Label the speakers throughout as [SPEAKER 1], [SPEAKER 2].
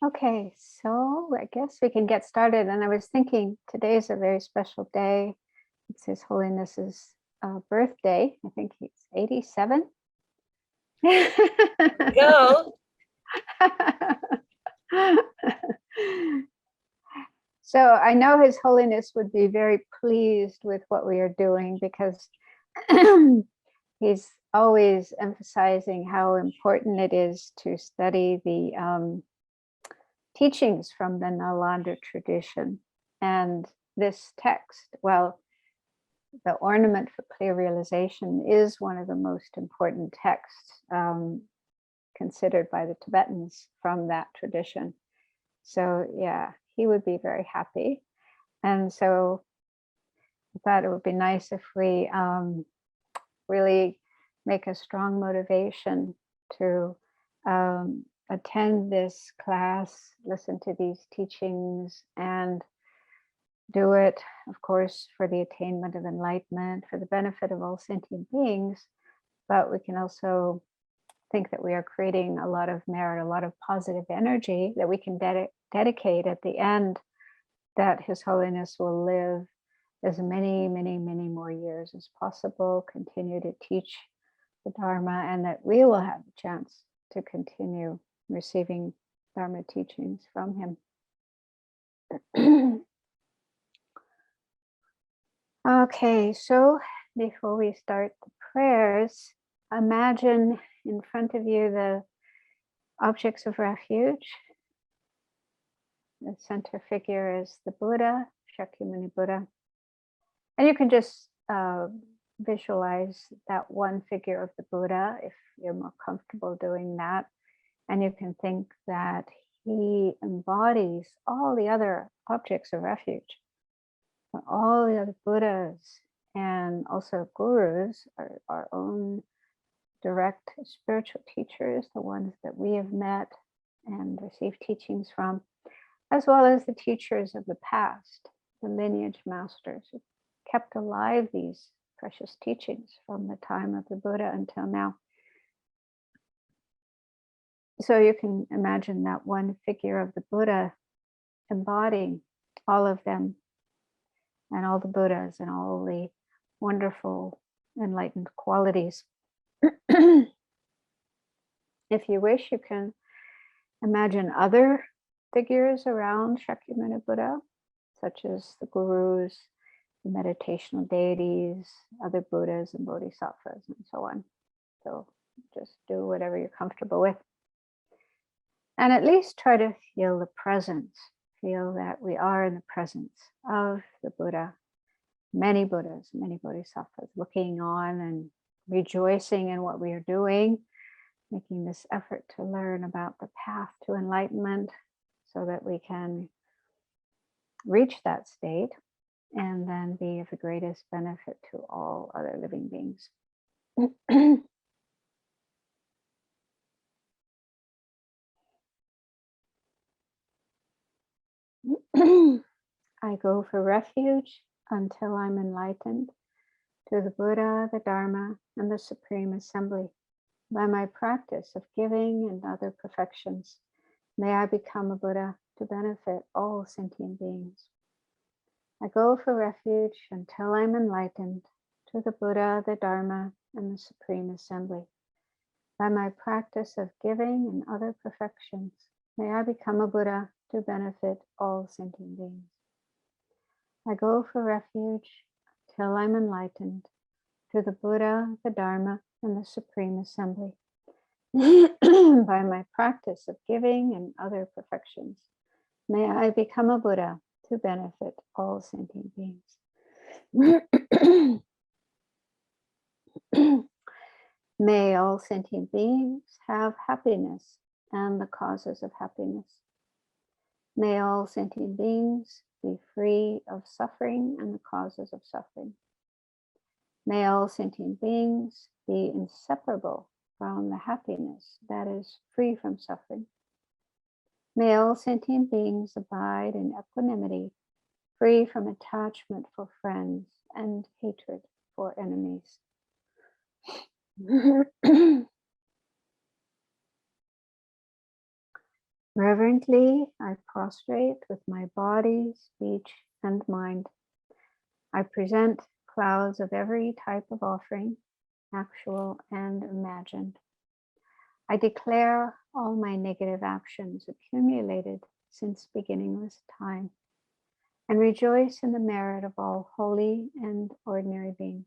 [SPEAKER 1] Okay, so I guess we can get started. And I was thinking today's a very special day. It's His Holiness's birthday. I think he's 87.
[SPEAKER 2] Go.
[SPEAKER 1] So I know His Holiness would be very pleased with what we are doing, because he's always emphasizing how important it is to study the teachings from the Nalanda tradition. And this text, well, the Ornament for Clear Realization, is one of the most important texts considered by the Tibetans from that tradition. So yeah, he would be very happy. And so I thought it would be nice if we really make a strong motivation to attend this class, listen to these teachings, and do it, of course, for the attainment of enlightenment, for the benefit of all sentient beings. But we can also think that we are creating a lot of merit, a lot of positive energy that we can dedicate at the end, that His Holiness will live as many, many, many more years as possible, continue to teach the Dharma, and that we will have the chance to continue receiving Dharma teachings from him. Okay, so before we start the prayers, imagine in front of you the objects of refuge. The center figure is the Buddha, Shakyamuni Buddha. And you can just visualize that one figure of the Buddha if you're more comfortable doing that. And you can think that he embodies all the other objects of refuge. All the other Buddhas and also gurus, our own direct spiritual teachers, the ones that we have met and received teachings from, as well as the teachers of the past, the lineage masters who kept alive these precious teachings from the time of the Buddha until now. So you can imagine that one figure of the Buddha embodying all of them, and all the Buddhas and all the wonderful enlightened qualities. If you wish, you can imagine other figures around Shakyamuni Buddha, such as the gurus, the meditational deities, other Buddhas and Bodhisattvas, and so on. So just do whatever you're comfortable with. And at least try to feel the presence. Feel that we are in the presence of the Buddha, many Buddhas, many Bodhisattvas, looking on and rejoicing in what we are doing, making this effort to learn about the path to enlightenment so that we can reach that state and then be of the greatest benefit to all other living beings. I go for refuge until I'm enlightened to the Buddha, the Dharma, and the Supreme Assembly. By my practice of giving and other perfections, may I become a Buddha to benefit all sentient beings. I go for refuge until I'm enlightened to the Buddha, the Dharma, and the Supreme Assembly. By my practice of giving and other perfections, may I become a Buddha to benefit all sentient beings. I go for refuge till I'm enlightened to the Buddha, the Dharma, and the Supreme Assembly. By my practice of giving and other perfections, may I become a Buddha to benefit all sentient beings. May all sentient beings have happiness and the causes of happiness. May all sentient beings be free of suffering and the causes of suffering. May all sentient beings be inseparable from the happiness that is free from suffering. May all sentient beings abide in equanimity, free from attachment for friends and hatred for enemies. Reverently, I prostrate with my body, speech, and mind. I present clouds of every type of offering, actual and imagined. I declare all my negative actions accumulated since beginningless time, and rejoice in the merit of all holy and ordinary beings.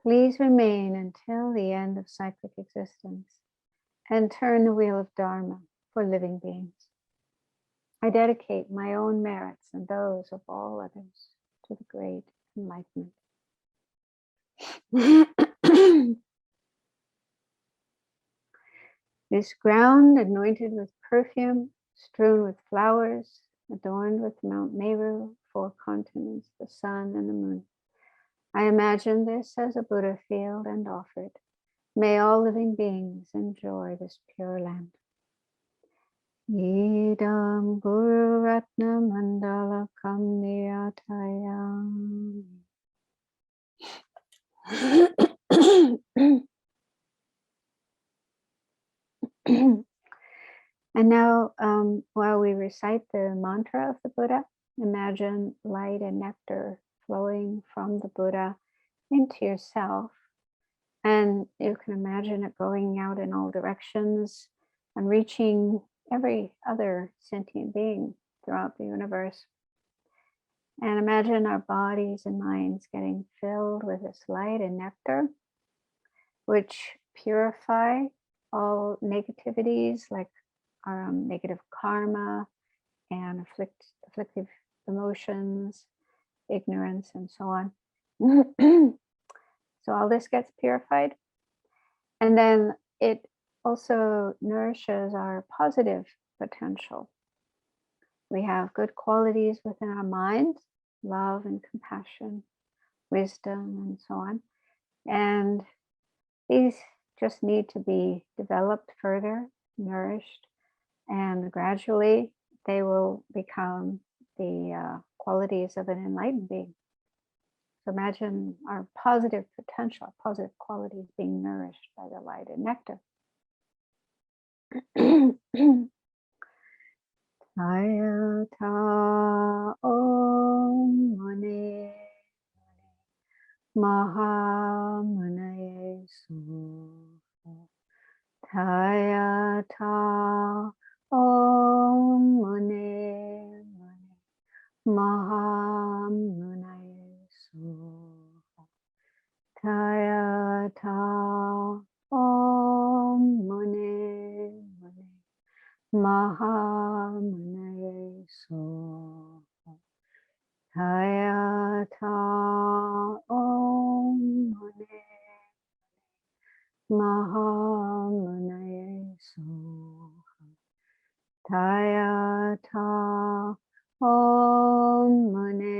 [SPEAKER 1] Please remain until the end of cyclic existence and turn the wheel of Dharma for living beings. I dedicate my own merits and those of all others to the great enlightenment. This ground anointed with perfume, strewn with flowers, adorned with Mount Meru, 4 continents, the sun and the moon. I imagine this as a Buddha field and offer it. May all living beings enjoy this pure land. Idam Guru Ratna Mandala Kamniyatayam. And now, while we recite the mantra of the Buddha, imagine light and nectar flowing from the Buddha into yourself. And you can imagine it going out in all directions and reaching every other sentient being throughout the universe. And imagine our bodies and minds getting filled with this light and nectar, which purify all negativities like negative karma and afflictive emotions, ignorance, and so on. So all this gets purified. And then it also nourishes our positive potential. We have good qualities within our minds, love and compassion, wisdom, and so on. And these just need to be developed further, nourished, and gradually they will become the qualities of an enlightened being. So imagine our positive potential, our positive qualities being nourished by the light and nectar. Ayata Om Mane Mahamanaye Sukha. Tayata Om Mane Mahamanaye Sukha. Tayata Om Mane Mahamanaye Sukha. Tayata Om Mane Mahamanaye Sukha. Tayata Om Mane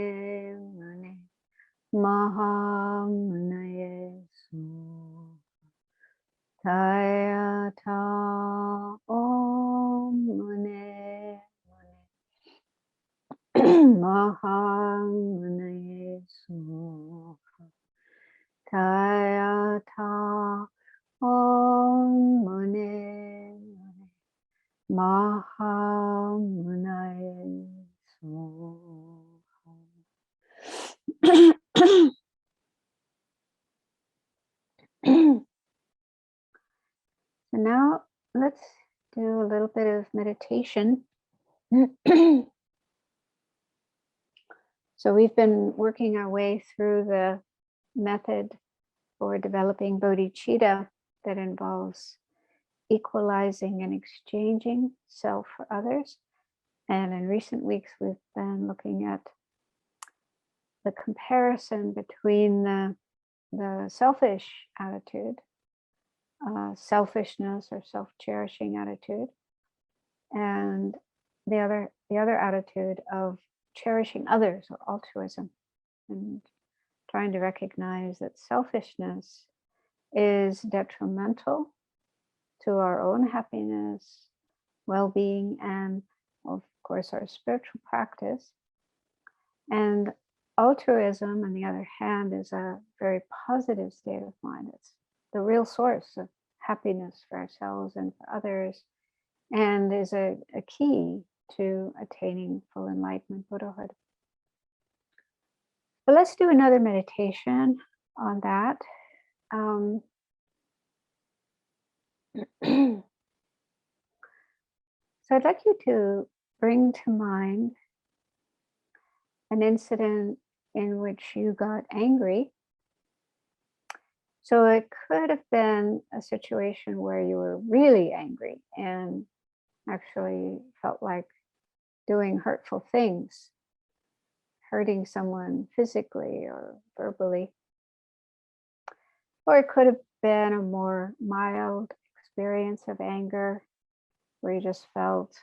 [SPEAKER 1] Mahamanaye Sukha. Tayata Om Mane Mahamanaye Sukha. Tayata Om Mane Mahamanaye Sukha. So now let's do a little bit of meditation. So we've been working our way through the method for developing bodhicitta that involves equalizing and exchanging self for others. And in recent weeks, we've been looking at the comparison between the selfish attitude, selfishness or self-cherishing attitude, and the other attitude of cherishing others or altruism, and trying to recognize that selfishness is detrimental to our own happiness, well-being, and of course our spiritual practice. And altruism, on the other hand, is a very positive state of mind. It's the real source of happiness for ourselves and for others. and is a key to attaining full enlightenment, Buddhahood. But let's do another meditation on that. So I'd like you to bring to mind an incident in which you got angry. So it could have been a situation where you were really angry and actually felt like doing hurtful things, hurting someone physically or verbally. Or it could have been a more mild experience of anger where you just felt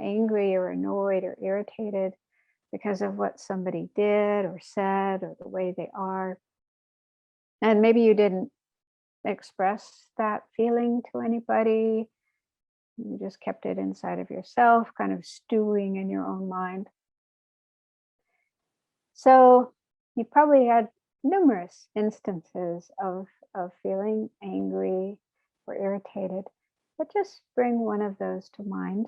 [SPEAKER 1] angry or annoyed or irritated because of what somebody did or said or the way they are. And maybe you didn't express that feeling to anybody. You just kept it inside of yourself, kind of stewing in your own mind. So you probably had numerous instances of feeling angry or irritated, but just bring one of those to mind.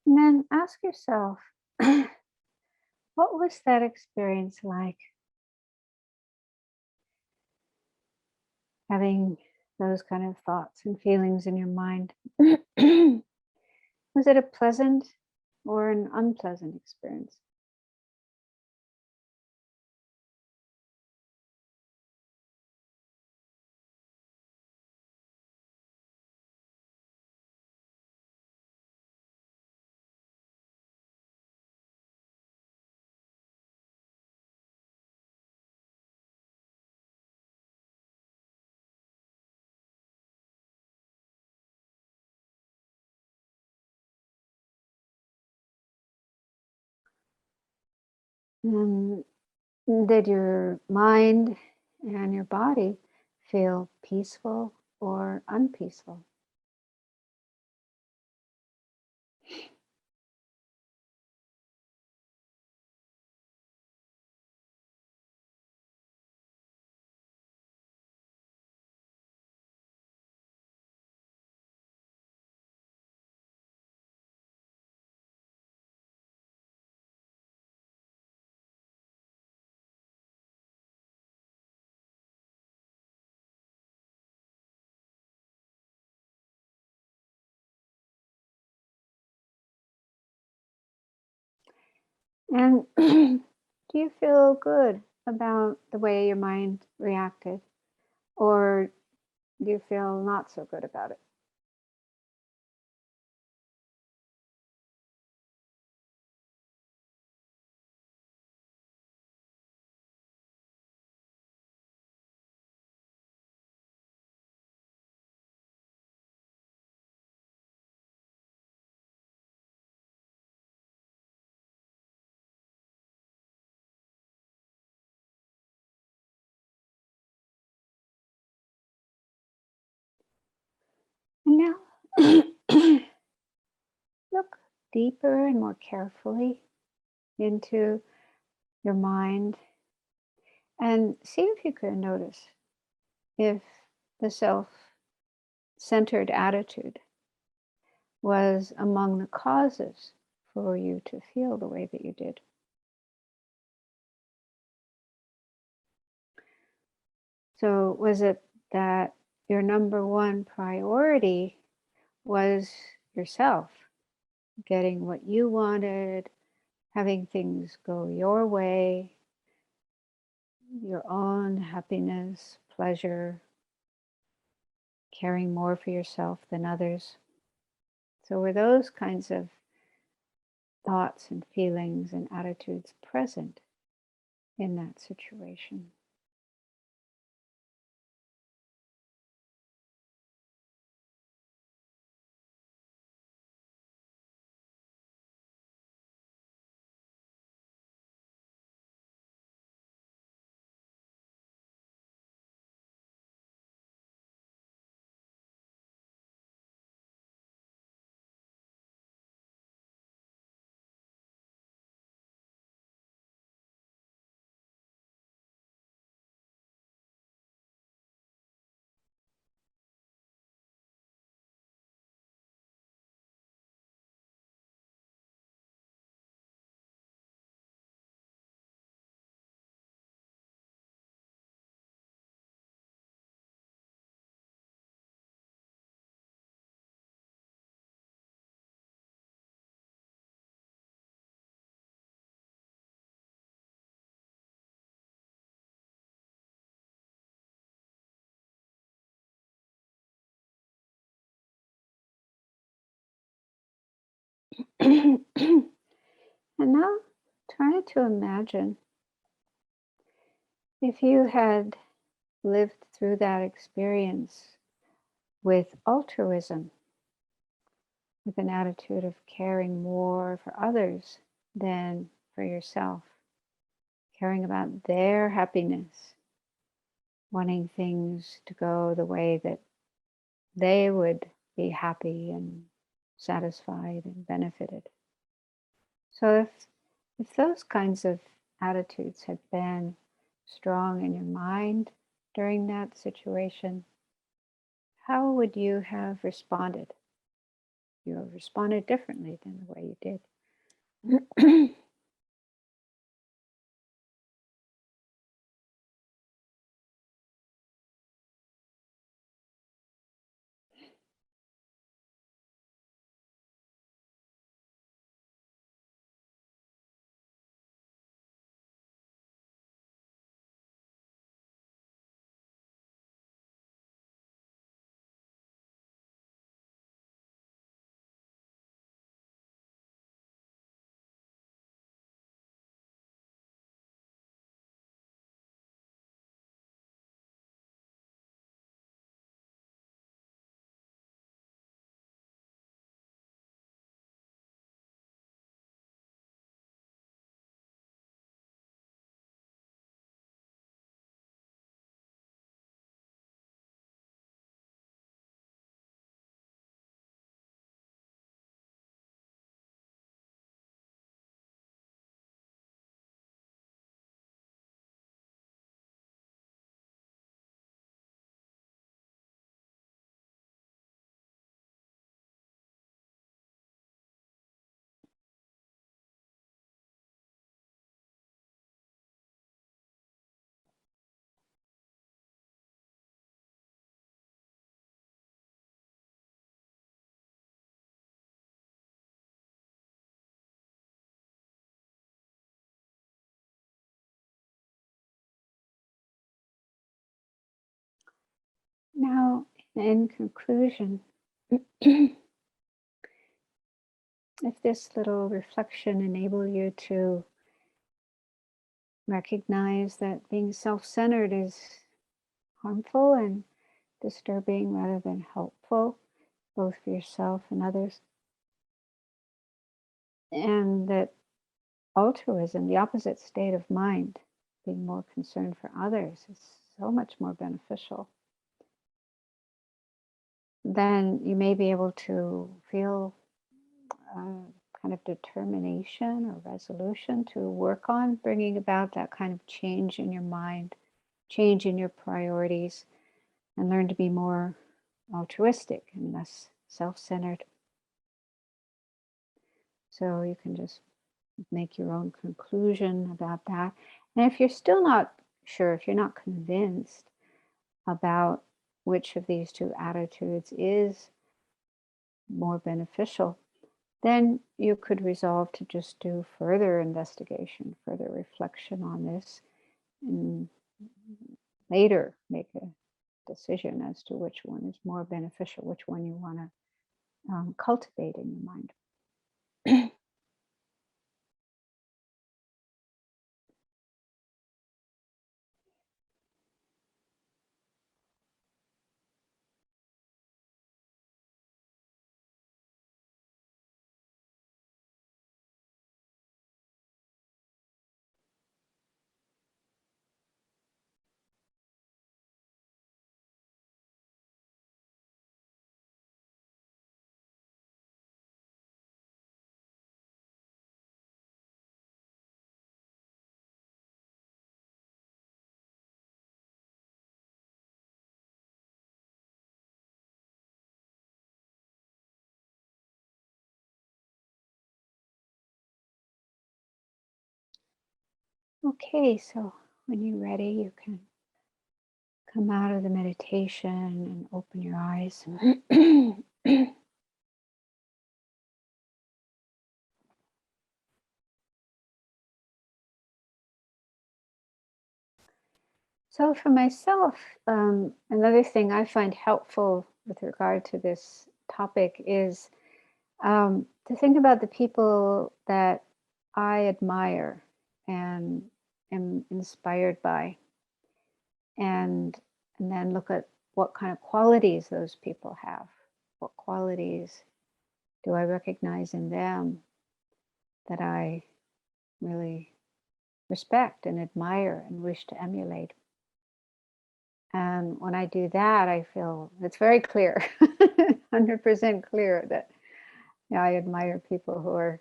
[SPEAKER 1] And then ask yourself, what was that experience like? Having those kind of thoughts and feelings in your mind. Was it a pleasant or an unpleasant experience? And did your mind and your body feel peaceful or unpeaceful? And do you feel good about the way your mind reacted? Or do you feel not so good about it? And now look deeper and more carefully into your mind and see if you can notice if the self-centered attitude was among the causes for you to feel the way that you did. So was it that your number one priority was yourself, getting what you wanted, having things go your way, your own happiness, pleasure, caring more for yourself than others? So were those kinds of thoughts and feelings and attitudes present in that situation? And now try to imagine if you had lived through that experience with altruism, with an attitude of caring more for others than for yourself, caring about their happiness, wanting things to go the way that they would be happy and satisfied and benefited. So if those kinds of attitudes had been strong in your mind during that situation, how would you have responded? You have responded differently than the way you did. Now, in conclusion, if this little reflection enabled you to recognize that being self-centered is harmful and disturbing rather than helpful, both for yourself and others, and that altruism, the opposite state of mind, being more concerned for others, is so much more beneficial, then you may be able to feel kind of determination or resolution to work on bringing about that kind of change in your mind, change in your priorities, and learn to be more altruistic and less self-centered. So you can just make your own conclusion about that. And if you're still not sure, if you're not convinced, about which of these two attitudes is more beneficial, then you could resolve to just do further investigation, further reflection on this, and later make a decision as to which one is more beneficial, which one you want to cultivate in your mind. Okay, so when you're ready, you can come out of the meditation and open your eyes. So for myself, another thing I find helpful with regard to this topic is to think about the people that I admire and am inspired by, and then look at what kind of qualities those people have. What qualities do I recognize in them that I really respect and admire and wish to emulate? And when I do that, I feel it's very clear, 100% clear that I admire people who are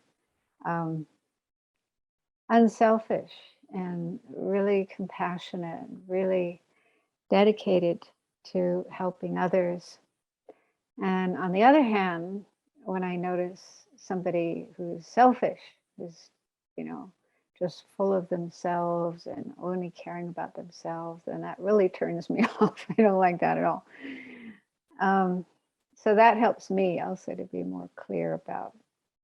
[SPEAKER 1] unselfish and really compassionate, really dedicated to helping others. And on the other hand, when I notice somebody who's selfish, who's, just full of themselves and only caring about themselves, then that really turns me off. I don't like that at all. So that helps me also to be more clear about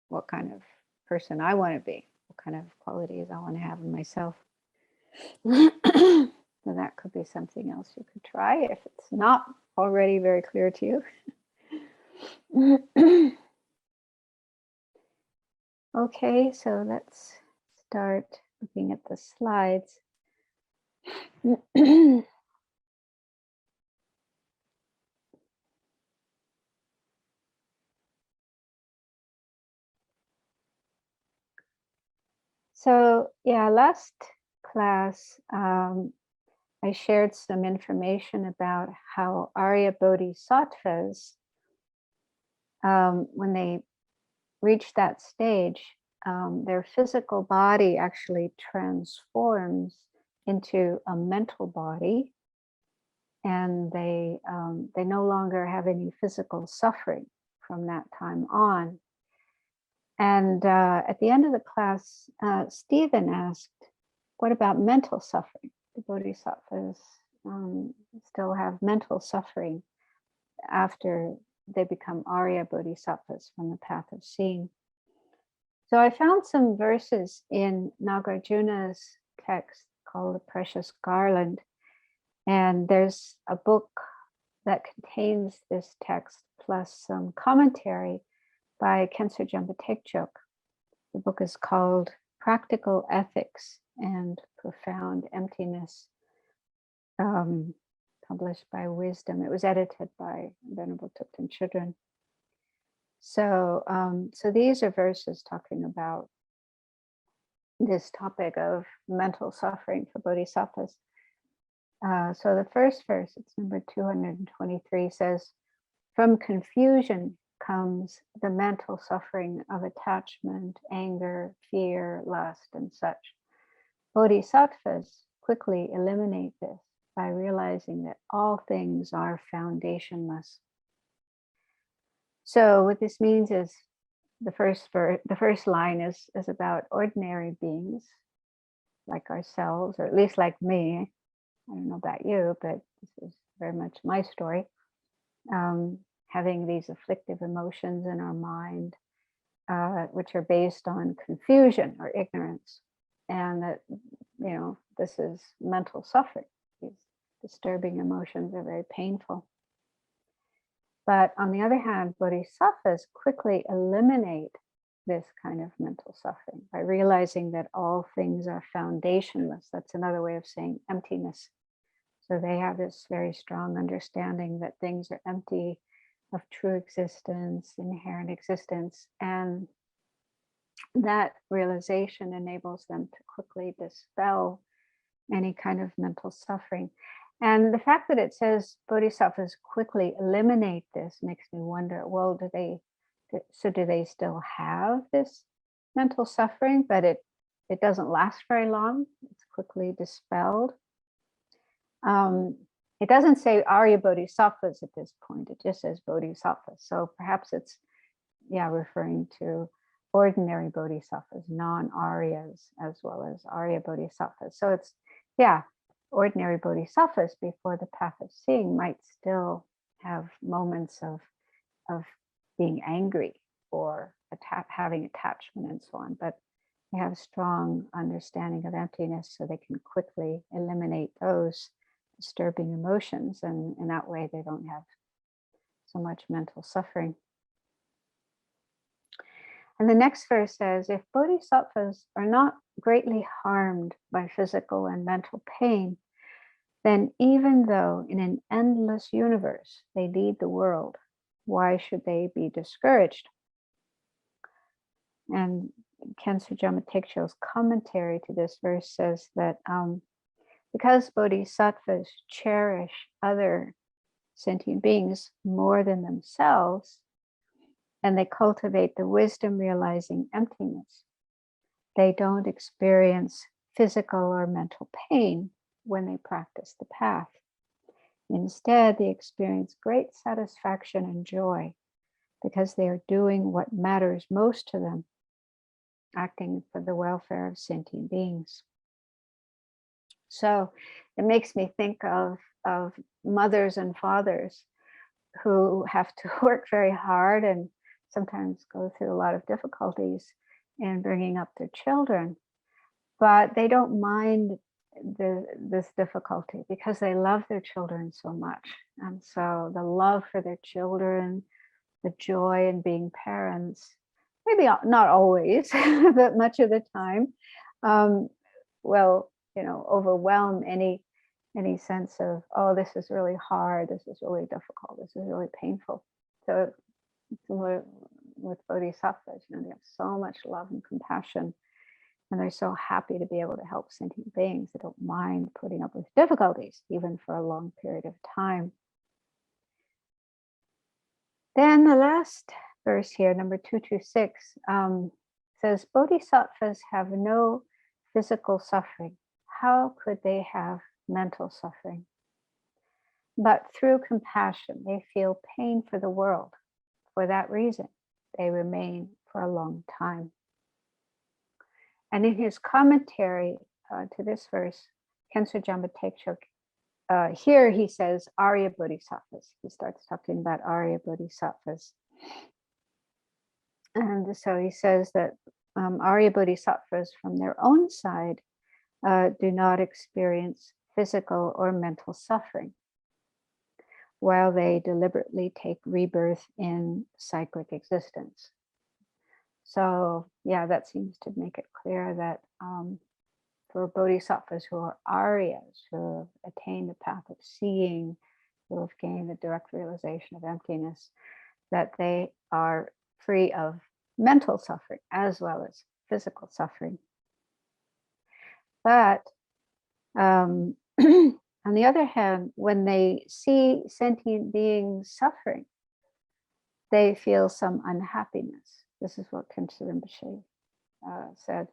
[SPEAKER 1] what kind of person I want to be, what kind of qualities I want to have in myself. So that could be something else you could try if it's not already very clear to you. Okay, so let's start looking at the slides. So yeah, last class, I shared some information about how Arya Bodhisattvas, when they reach that stage, their physical body actually transforms into a mental body, and they no longer have any physical suffering from that time on. And at the end of the class, Stephen asked, what about mental suffering? The Bodhisattvas still have mental suffering after they become Arya Bodhisattvas from the path of seeing. So I found some verses in Nagarjuna's text called The Precious Garland. And there's a book that contains this text plus some commentary by Khensur Jampa Tekchok. The book is called Practical Ethics and Profound Emptiness, published by Wisdom. It was edited by Venerable Thupten Chudron. So, so these are verses talking about this topic of mental suffering for bodhisattvas. So the first verse, it's number 223, says, from confusion comes the mental suffering of attachment, anger, fear, lust, and such. Bodhisattvas quickly eliminate this by realizing that all things are foundationless. So what this means is the first line is about ordinary beings like ourselves, or at least like me. I don't know about you, but this is very much my story. Having these afflictive emotions in our mind, which are based on confusion or ignorance, and that, this is mental suffering. These disturbing emotions are very painful. But on the other hand, bodhisattvas quickly eliminate this kind of mental suffering by realizing that all things are foundationless. That's another way of saying emptiness. So they have this very strong understanding that things are empty of true existence, inherent existence, and that realization enables them to quickly dispel any kind of mental suffering. And the fact that it says bodhisattvas quickly eliminate this makes me wonder, well, do they still have this mental suffering, but it doesn't last very long? It's quickly dispelled. It doesn't say Arya Bodhisattvas at this point. It just says bodhisattvas. So perhaps it's, referring to ordinary bodhisattvas, non-Aryas, as well as Arya Bodhisattvas. So it's, ordinary bodhisattvas before the path of seeing might still have moments of being angry or having attachment and so on, but they have a strong understanding of emptiness, so they can quickly eliminate those disturbing emotions, and in that way they don't have so much mental suffering. And the next verse says, if bodhisattvas are not greatly harmed by physical and mental pain, then even though in an endless universe they lead the world, why should they be discouraged? And Khenso Dhammatekcho's commentary to this verse says that because bodhisattvas cherish other sentient beings more than themselves, and they cultivate the wisdom realizing emptiness, they don't experience physical or mental pain when they practice the path. Instead, they experience great satisfaction and joy because they are doing what matters most to them, acting for the welfare of sentient beings. So it makes me think of mothers and fathers who have to work very hard and sometimes go through a lot of difficulties in bringing up their children, but they don't mind this difficulty because they love their children so much. And so the love for their children, the joy in being parents, maybe not always, but much of the time, will, overwhelm any sense of, oh, this is really hard, this is really difficult, this is really painful. So similar with bodhisattvas, they have so much love and compassion, and they're so happy to be able to help sentient beings. They don't mind putting up with difficulties, even for a long period of time. Then the last verse here, number 226, says, bodhisattvas have no physical suffering. How could they have mental suffering? But through compassion, they feel pain for the world. For that reason, they remain for a long time. And in his commentary to this verse, Khenso Dhammatekcho, here he says Arya Bodhisattvas. He starts talking about Arya Bodhisattvas. And so he says that Arya Bodhisattvas from their own side do not experience physical or mental suffering, while they deliberately take rebirth in cyclic existence. So that seems to make it clear that for bodhisattvas who are Aryas, who have attained the path of seeing, who have gained the direct realization of emptiness, that they are free of mental suffering as well as physical suffering. But on the other hand, when they see sentient beings suffering, they feel some unhappiness. This is what Khenso Rinpoche said.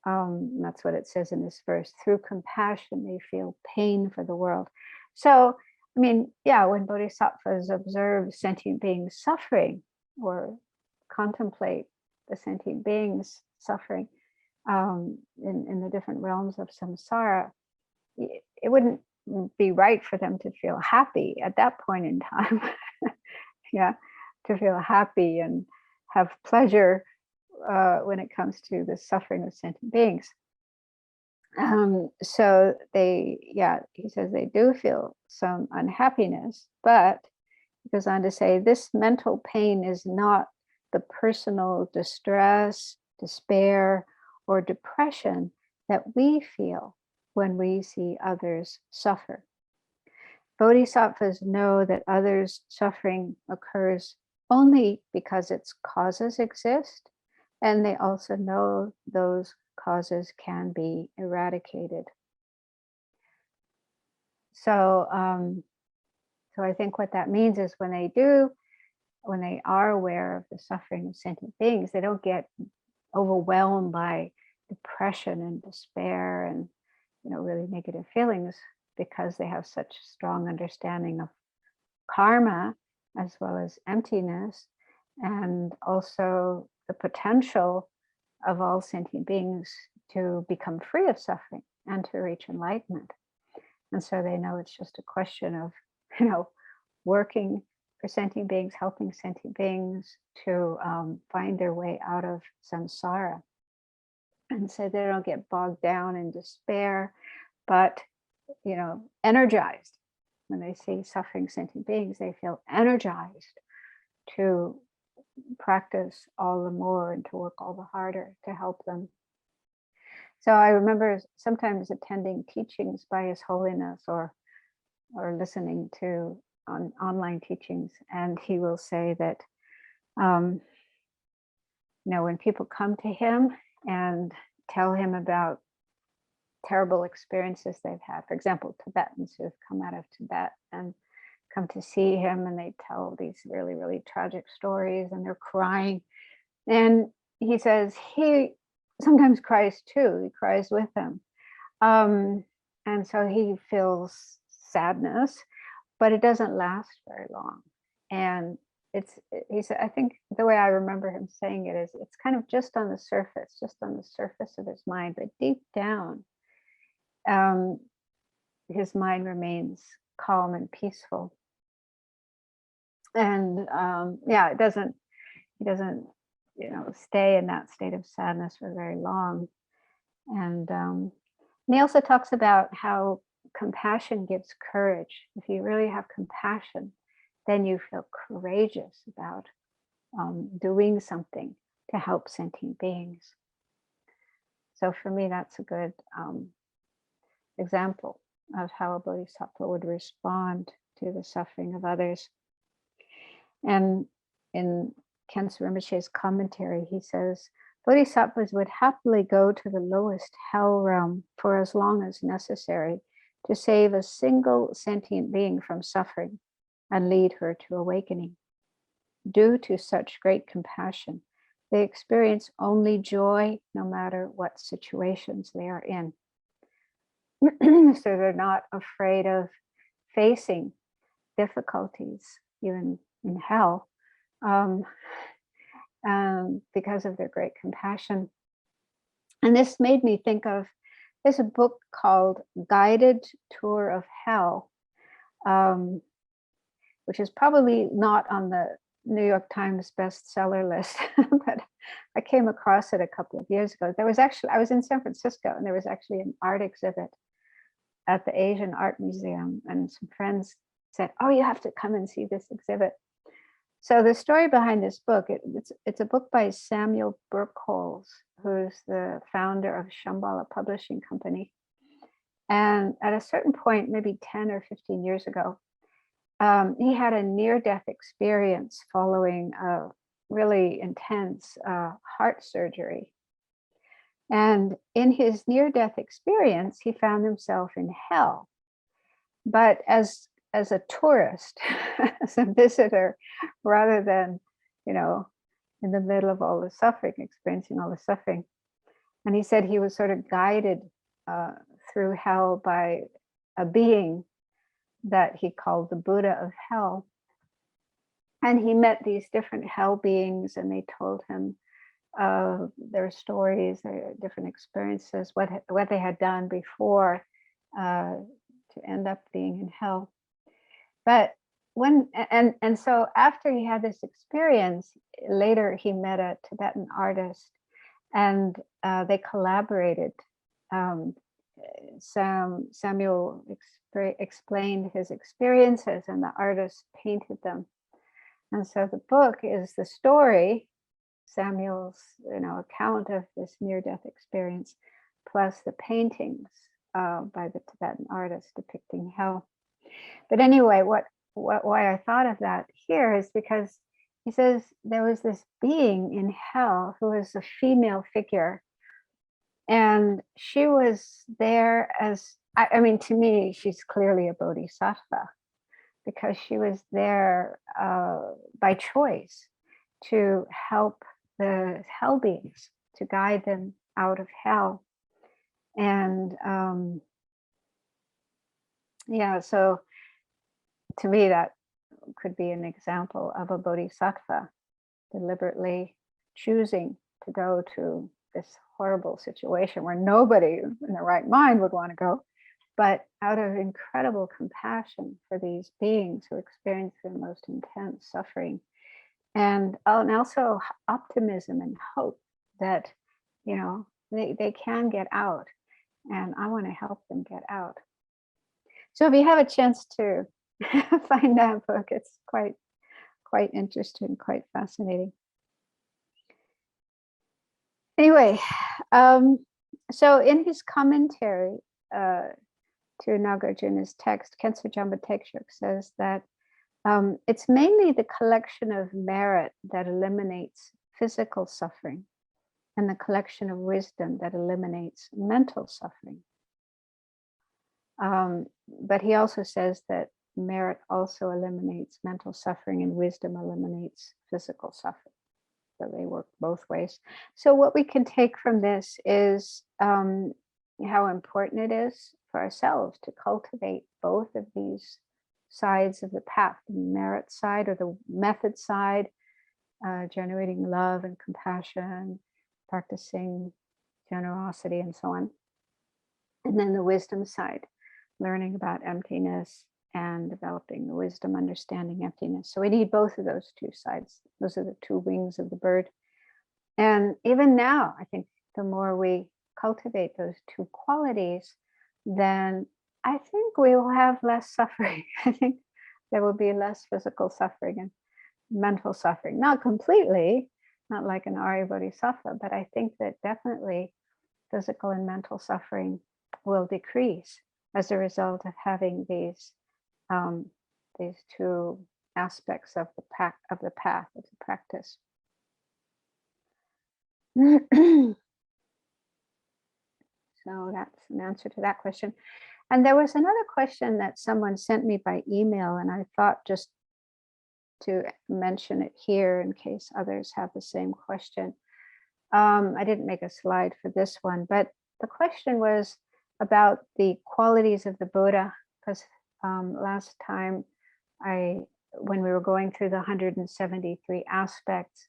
[SPEAKER 1] That's what it says in this verse. Through compassion, they feel pain for the world. So, when bodhisattvas observe sentient beings suffering or contemplate the sentient beings suffering in the different realms of samsara, it wouldn't be right for them to feel happy at that point in time. Yeah, to feel happy and have pleasure when it comes to the suffering of sentient beings. So he says they do feel some unhappiness, but he goes on to say this mental pain is not the personal distress, despair, or depression that we feel when we see others suffer. Bodhisattvas know that others' suffering occurs only because its causes exist, and they also know those causes can be eradicated. So I think what that means is when they are aware of the suffering of sentient beings, they don't get overwhelmed by depression and despair and really negative feelings, because they have such strong understanding of karma as well as emptiness, and also the potential of all sentient beings to become free of suffering and to reach enlightenment. And so they know it's just a question of, working for sentient beings, helping sentient beings to find their way out of samsara. And so they don't get bogged down in despair, but, energized. When they see suffering sentient beings, they feel energized to practice all the more and to work all the harder to help them. So I remember sometimes attending teachings by His Holiness or listening to online teachings, and he will say that when people come to him and tell him about terrible experiences they've had, for example, Tibetans who have come out of Tibet and come to see him, and they tell these really, really tragic stories, and they're crying, and he says he sometimes cries too. He cries with them, and so he feels sadness, but it doesn't last very long. And I think the way I remember him saying it is, it's kind of just on the surface of his mind, but deep down, his mind remains calm and peaceful. And it doesn't, he doesn't, stay in that state of sadness for very long. And he also talks about how compassion gives courage. If you really have compassion, then you feel courageous about doing something to help sentient beings. So for me, that's a good example of how a bodhisattva would respond to the suffering of others. And in Khensa Rinpoche's commentary, he says, bodhisattvas would happily go to the lowest hell realm for as long as necessary to save a single sentient being from suffering and lead her to awakening. Due to such great compassion, they experience only joy no matter what situations they are in. So they're not afraid of facing difficulties, even in hell, because of their great compassion. And this made me think of, there's a book called Guided Tour of Hell, which is probably not on the New York Times bestseller list, but I came across it a couple of years ago. I was in San Francisco, and there was actually an art exhibit at the Asian Art Museum, and some friends said, oh, you have to come and see this exhibit. So the story behind this book, it's a book by Samuel Burkholz, who's the founder of Shambhala Publishing Company. And at a certain point, maybe 10 or 15 years ago, he had a near-death experience following a really intense heart surgery. And in his near-death experience, he found himself in hell. But as a tourist, as a visitor, rather than, in the middle of all the suffering, experiencing all the suffering. And he said he was sort of guided through hell by a being that he called the Buddha of hell. And he met these different hell beings, and they told him their stories, their different experiences, what they had done before to to end up being in hell. But so after he had this experience, later he met a Tibetan artist, and they collaborated. Samuel explained his experiences, and the artist painted them. And so the book is the story, Samuel's account of this near-death experience, plus the paintings by the Tibetan artist depicting hell. But anyway, why I thought of that here is because he says there was this being in hell who was a female figure, and she was there as, I mean, to me, she's clearly a bodhisattva, because she was there by choice to help the hell beings, to guide them out of hell. And so to me, that could be an example of a bodhisattva deliberately choosing to go to this horrible situation where nobody in their right mind would want to go, but out of incredible compassion for these beings who experience the most intense suffering, and also optimism and hope that they can get out, and I want to help them get out. So if you have a chance to find that book, it's quite interesting, quite fascinating. Anyway, so in his commentary to Nagarjuna's text, Khenso Jamba Tekshuk says that it's mainly the collection of merit that eliminates physical suffering, and the collection of wisdom that eliminates mental suffering. But he also says that merit also eliminates mental suffering, and wisdom eliminates physical suffering. So they work both ways. So what we can take from this is how important it is for ourselves to cultivate both of these sides of the path, the merit side or the method side, generating love and compassion, practicing generosity and so on. And then the wisdom side, learning about emptiness and developing the wisdom, understanding emptiness. So we need both of those two sides. Those are the two wings of the bird. And even now, I think the more we cultivate those two qualities, then I think we will have less suffering. I think there will be less physical suffering and mental suffering. Not completely, not like an Arya Bodhisattva, but I think that definitely physical and mental suffering will decrease as a result of having these two aspects of the path of the practice. So that's an answer to that question. And there was another question that someone sent me by email, and I thought just to mention it here in case others have the same question. I didn't make a slide for this one, but the question was about the qualities of the Buddha, because last time when we were going through the 173 aspects,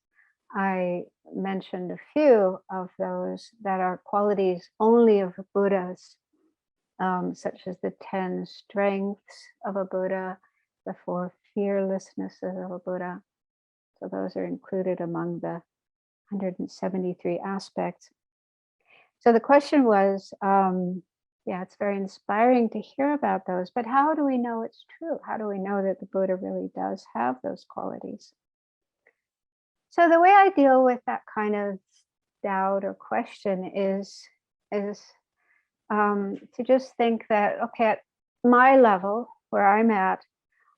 [SPEAKER 1] I mentioned a few of those that are qualities only of Buddhas, such as the 10 strengths of a Buddha, the 4 fearlessnesses of a Buddha. So those are included among the 173 aspects. So the question was, it's very inspiring to hear about those, but how do we know it's true? How do we know that the Buddha really does have those qualities? So the way I deal with that kind of doubt or question is to just think that, okay, at my level, where I'm at,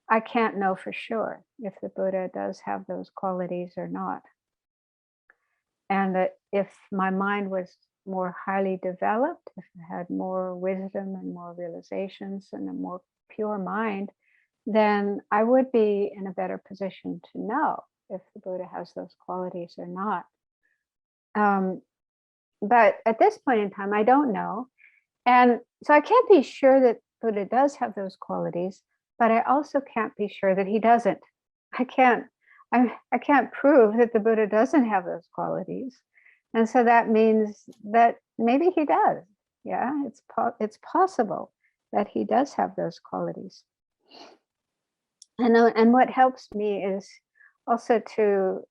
[SPEAKER 1] I can't know for sure if the Buddha does have those qualities or not. And that if my mind was more highly developed, if I had more wisdom and more realizations and a more pure mind, then I would be in a better position to know if the Buddha has those qualities or not. But at this point in time, I don't know. And so I can't be sure that Buddha does have those qualities, but I also can't be sure that he doesn't. I can't prove that the Buddha doesn't have those qualities. And so that means that maybe he does. Yeah, it's possible that he does have those qualities. And what helps me is also to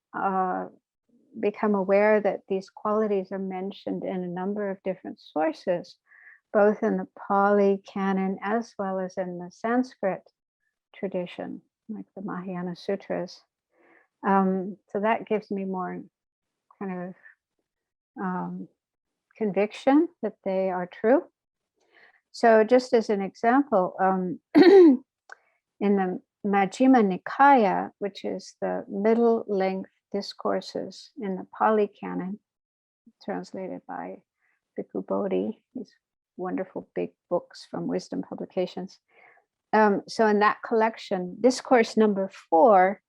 [SPEAKER 1] become aware that these qualities are mentioned in a number of different sources, both in the Pali canon as well as in the Sanskrit tradition, like the Mahayana sutras. So that gives me more kind of conviction that they are true. So just as an example, in the Majjhima Nikaya, which is the middle length discourses in the Pali canon, translated by Bhikkhu Bodhi, these wonderful big books from Wisdom Publications. So in that collection, discourse number 4,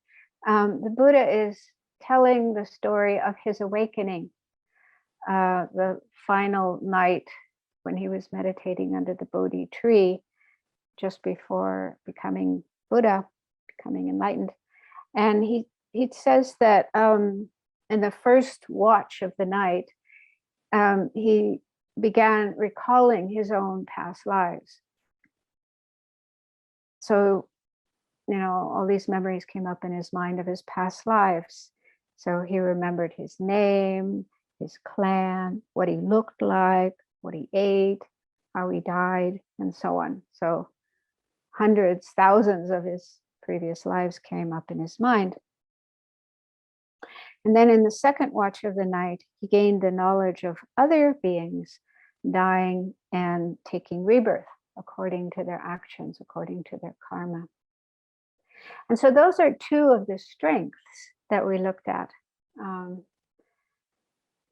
[SPEAKER 1] the Buddha is telling the story of his awakening, the final night when he was meditating under the Bodhi tree, just before becoming Buddha, becoming enlightened. And he says that in the first watch of the night, he began recalling his own past lives. So, all these memories came up in his mind of his past lives. So he remembered his name, his clan, what he looked like, what he ate, how he died, and so on. So hundreds, thousands of his previous lives came up in his mind. And then in the second watch of the night, he gained the knowledge of other beings dying and taking rebirth according to their actions, according to their karma. And so those are two of the strengths that we looked at.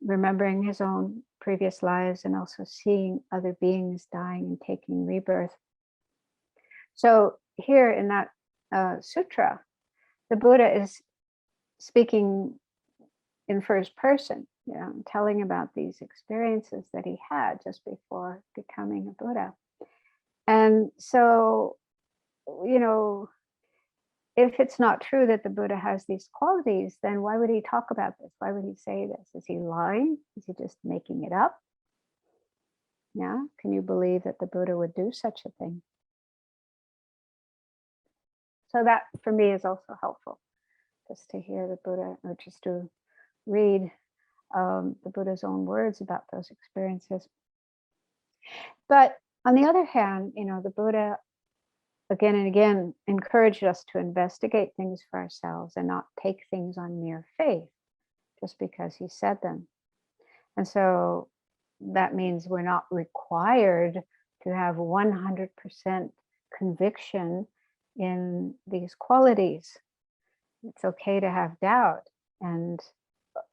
[SPEAKER 1] Remembering his own previous lives and also seeing other beings dying and taking rebirth. So here in that sutra, the Buddha is speaking in first person, telling about these experiences that he had just before becoming a Buddha. And so, if it's not true that the Buddha has these qualities, then why would he talk about this? Why would he say this? Is he lying? Is he just making it up? Yeah, can you believe that the Buddha would do such a thing? So that for me is also helpful, just to hear the Buddha, or just to read the Buddha's own words about those experiences. But on the other hand, the Buddha again and again encouraged us to investigate things for ourselves and not take things on mere faith just because he said them. And so that means we're not required to have 100% conviction in these qualities. It's okay to have doubt and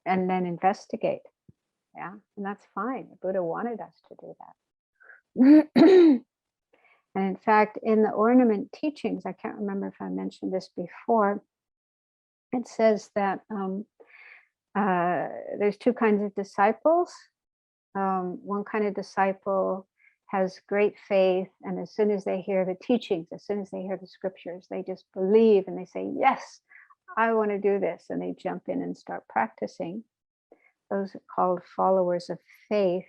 [SPEAKER 1] then investigate. Yeah, and that's fine. The Buddha wanted us to do that. And in fact, in the Ornament teachings, I can't remember if I mentioned this before, it says that there's two kinds of disciples. One kind of disciple has great faith, and as soon as they hear the teachings, as soon as they hear the scriptures, they just believe and they say, yes, I want to do this, and they jump in and start practicing. Those are called followers of faith.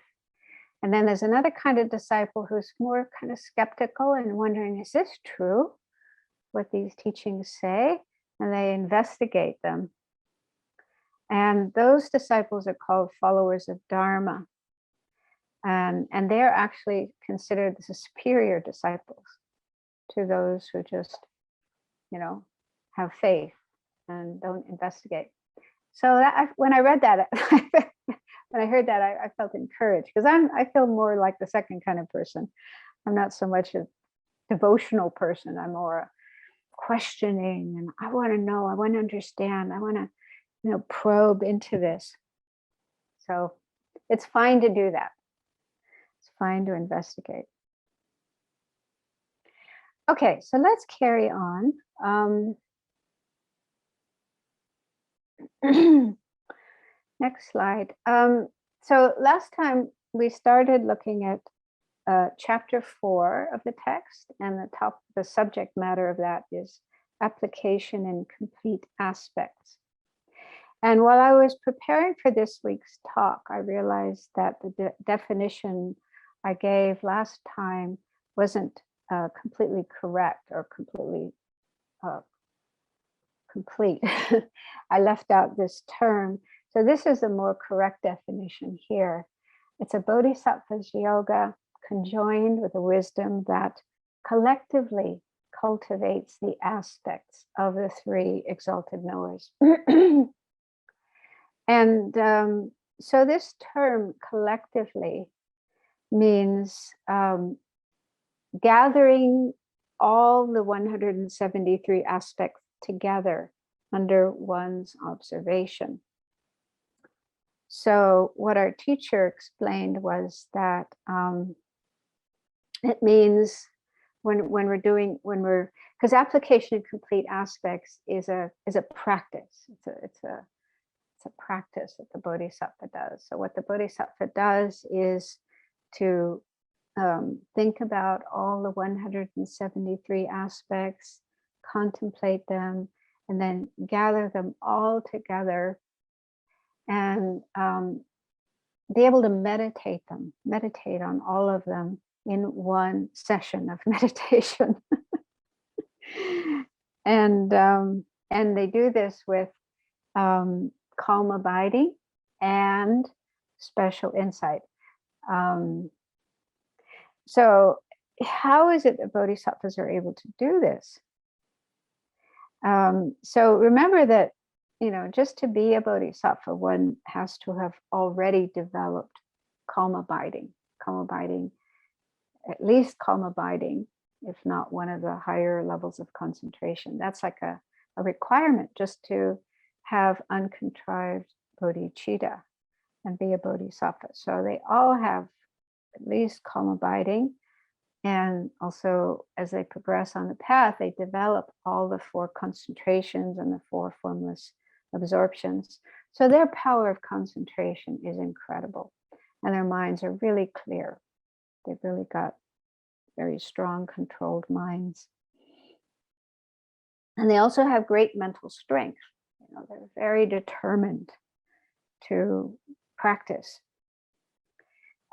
[SPEAKER 1] And then there's another kind of disciple who's more kind of skeptical and wondering, is this true, what these teachings say? And they investigate them. And those disciples are called followers of Dharma. And they're actually considered the superior disciples to those who just, have faith and don't investigate. So when I read that, when I heard that, I felt encouraged, because I feel more like the second kind of person. I'm not so much a devotional person. I'm more questioning, and I want to know, I want to understand, I want to, probe into this. So it's fine to do that. It's fine to investigate. Okay, so let's carry on. Next slide. So last time we started looking at chapter 4 of the text, and the subject matter of that is application in complete aspects. And while I was preparing for this week's talk, I realized that the definition I gave last time wasn't completely correct or completely complete. I left out this term. So this is a more correct definition here. It's a bodhisattva's yoga conjoined with a wisdom that collectively cultivates the aspects of the three exalted knowers. And so this term collectively means gathering all the 173 aspects together under one's observation. So what our teacher explained was that it means because application in complete aspects is a practice. It's a practice that the bodhisattva does. So what the bodhisattva does is to think about all the 173 aspects, contemplate them, and then gather them all together and be able to meditate on all of them in one session of meditation. And they do this with calm abiding and special insight. So how is it that bodhisattvas are able to do this? So remember that, just to be a bodhisattva, one has to have already developed calm abiding, at least calm abiding, if not one of the higher levels of concentration. That's like a requirement just to have uncontrived bodhicitta and be a bodhisattva. So they all have at least calm abiding. And also, as they progress on the path, they develop all the 4 concentrations and the 4 formless absorptions. So their power of concentration is incredible. And their minds are really clear. They've really got very strong, controlled minds. And they also have great mental strength. They're very determined to practice.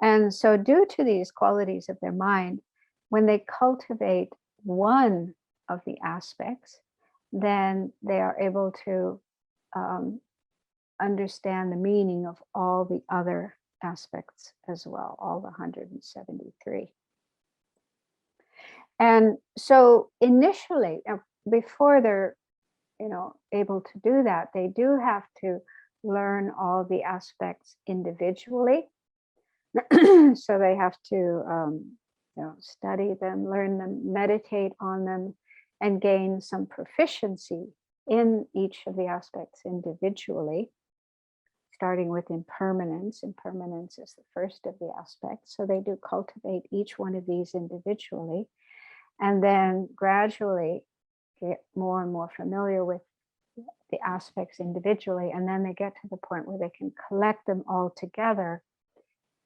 [SPEAKER 1] And so due to these qualities of their mind, when they cultivate one of the aspects, then they are able to understand the meaning of all the other aspects as well, all the 173. And so initially, before they're able to do that, they do have to learn all the aspects individually. So they have to study them, learn them, meditate on them, and gain some proficiency in each of the aspects individually, starting with impermanence. Impermanence is the first of the aspects. So they do cultivate each one of these individually, and then gradually get more and more familiar with the aspects individually. And then they get to the point where they can collect them all together.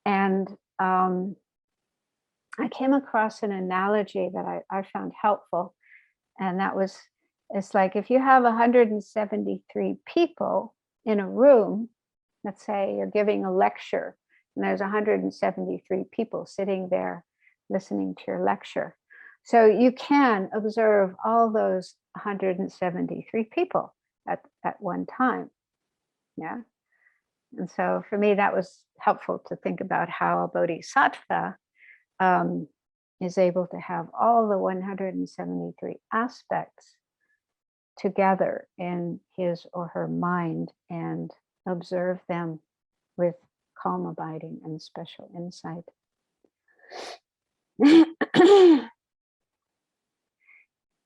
[SPEAKER 1] And I came across an analogy that I found helpful. And that was, it's like if you have 173 people in a room, let's say you're giving a lecture, and there's 173 people sitting there listening to your lecture. So you can observe all those 173 people at one time. Yeah. And so for me, that was helpful to think about how a bodhisattva is able to have all the 173 aspects together in his or her mind and observe them with calm abiding and special insight.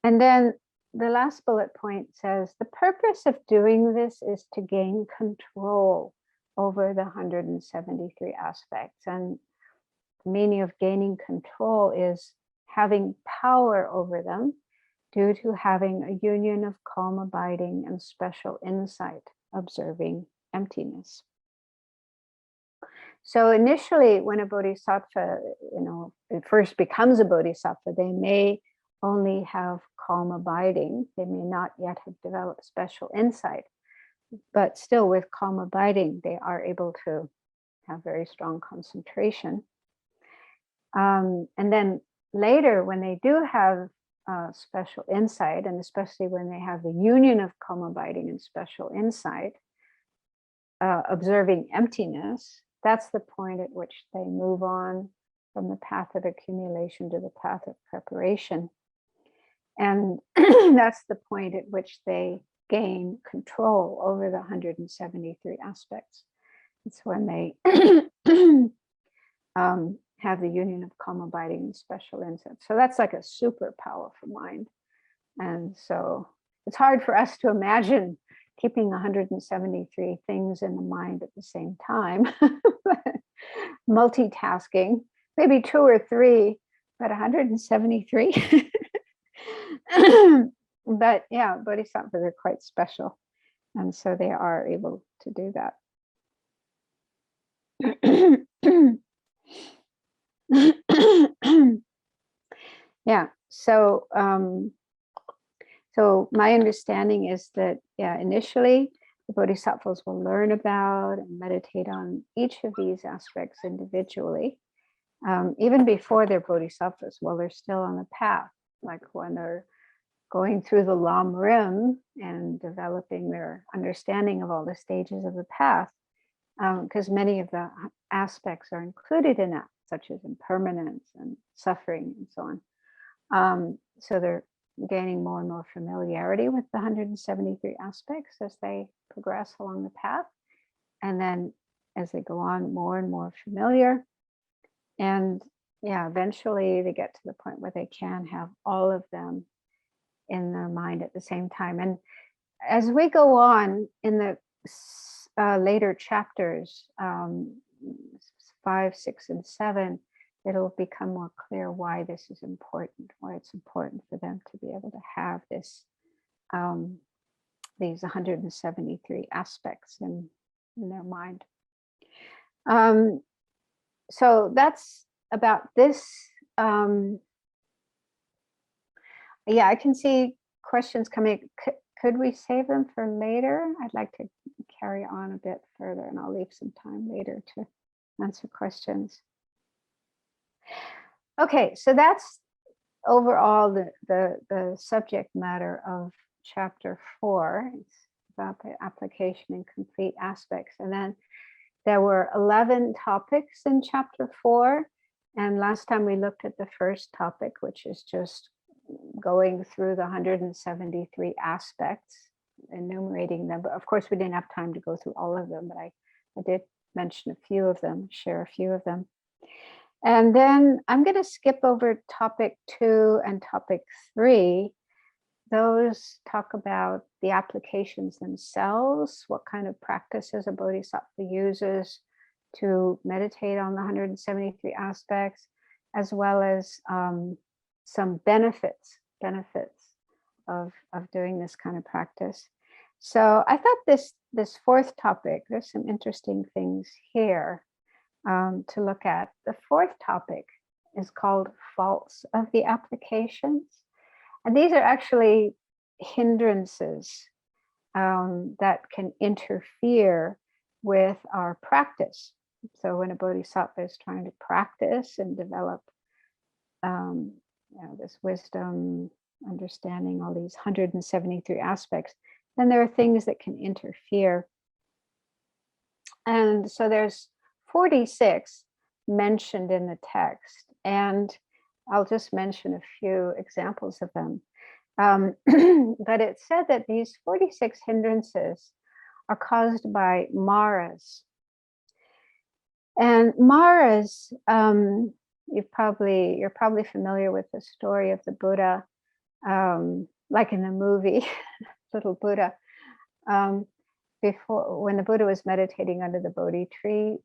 [SPEAKER 1] And then the last bullet point says, the purpose of doing this is to gain control over the 173 aspects. And the meaning of gaining control is having power over them due to having a union of calm abiding and special insight, observing emptiness. So initially, when a bodhisattva, it first becomes a bodhisattva, they may only have calm abiding. They may not yet have developed special insight, but still with calm abiding, they are able to have very strong concentration. And then later, when they do have special insight, and especially when they have the union of karma biting and special insight, observing emptiness, that's the point at which they move on from the path of accumulation to the path of preparation. And that's the point at which they gain control over the 173 aspects. It's when they have the union of karma biting and special insight. So that's like a super powerful mind. And so it's hard for us to imagine keeping 173 things in the mind at the same time. Multitasking, maybe 2 or 3, but 173. But yeah, bodhisattvas are quite special. And so they are able to do that. Yeah, so so my understanding is that, yeah, initially the bodhisattvas will learn about and meditate on each of these aspects individually, even before they're bodhisattvas, while they're still on the path, like when they're going through the Lam Rim and developing their understanding of all the stages of the path, because many of the aspects are included in that, such as impermanence and suffering and so on. So they're gaining more and more familiarity with the 173 aspects as they progress along the path. And then as they go on, more and more familiar. And yeah, eventually they get to the point where they can have all of them in their mind at the same time. And as we go on in the later chapters, 5, 6, and 7, it'll become more clear why this is important, why it's important for them to be able to have this, these 173 aspects in their mind. So that's about this. Yeah, I can see questions coming. Could we save them for later? I'd like to carry on a bit further, and I'll leave some time later to answer questions. Okay, so that's overall the subject matter of chapter 4. It's about the application and complete aspects. And then there were 11 topics in chapter 4. And last time we looked at the first topic, which is just going through the 173 aspects, enumerating them. But of course, we didn't have time to go through all of them, but I did mention a few of them, share a few of them. And then I'm going to skip over topic 2 and topic 3. Those talk about the applications themselves, what kind of practices a bodhisattva uses to meditate on the 173 aspects, as well as some benefits of doing this kind of practice. So I thought this fourth topic, there's some interesting things here to look at. The fourth topic is called faults of the applications. And these are actually hindrances that can interfere with our practice. So when a bodhisattva is trying to practice and develop this wisdom, understanding all these 173 aspects, then there are things that can interfere. And so there's 46 mentioned in the text, and I'll just mention a few examples of them. But it said that these 46 hindrances are caused by maras. And maras, you're probably familiar with the story of the Buddha, like in the movie Little Buddha. Before, when the Buddha was meditating under the Bodhi tree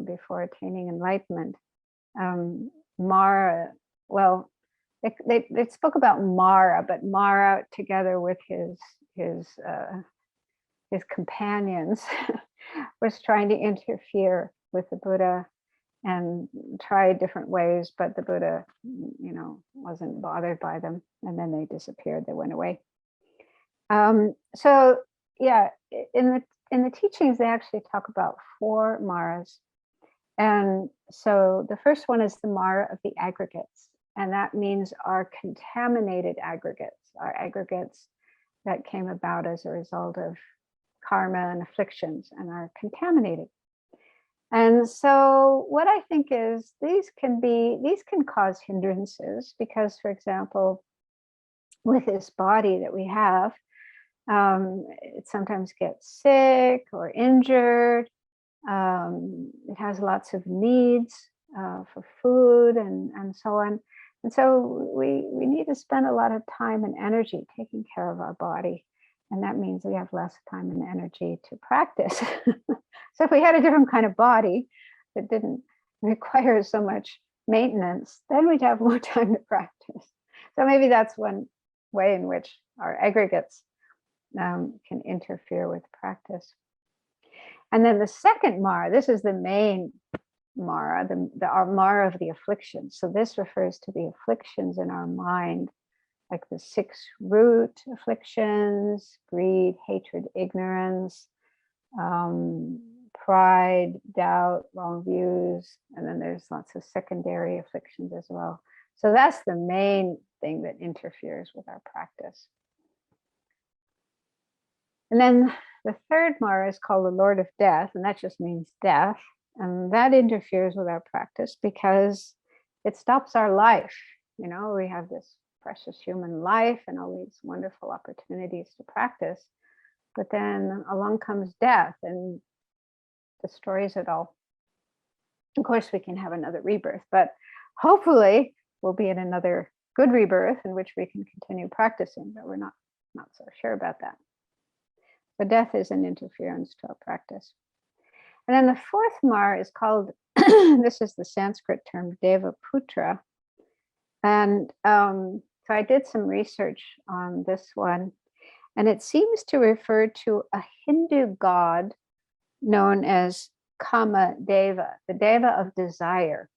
[SPEAKER 1] before attaining enlightenment, Mara, well, they spoke about Mara, but Mara, together with his companions, was trying to interfere with the Buddha and try different ways, but the Buddha, wasn't bothered by them, and then they disappeared. They went away. So yeah, in the teachings, they actually talk about 4 maras. And so the first one is the mara of the aggregates. And that means our contaminated aggregates, our aggregates that came about as a result of karma and afflictions and are contaminated. And so what I think is these can cause hindrances because, for example, with this body that we have, it sometimes gets sick or injured. It has lots of needs for food and so on. And so we need to spend a lot of time and energy taking care of our body. And that means we have less time and energy to practice. So if we had a different kind of body that didn't require so much maintenance, then we'd have more time to practice. So maybe that's one way in which our aggregates can interfere with practice. And then the second Mara, this is the main Mara, our Mara of the afflictions. So this refers to the afflictions in our mind, like the 6 root afflictions: greed, hatred, ignorance, pride, doubt, wrong views, and then there's lots of secondary afflictions as well. So that's the main thing that interferes with our practice. And then the third Mara is called the Lord of Death, and that just means death. And that interferes with our practice because it stops our life. You know, we have this precious human life and all these wonderful opportunities to practice. But then along comes death and destroys it all. Of course, we can have another rebirth, but hopefully we'll be in another good rebirth in which we can continue practicing, but we're not so sure about that. So death is an interference to our practice. And then the fourth Mara is called, this is the Sanskrit term, Devaputra. And so I did some research on this one, and it seems to refer to a Hindu god known as Kama Deva, the Deva of desire.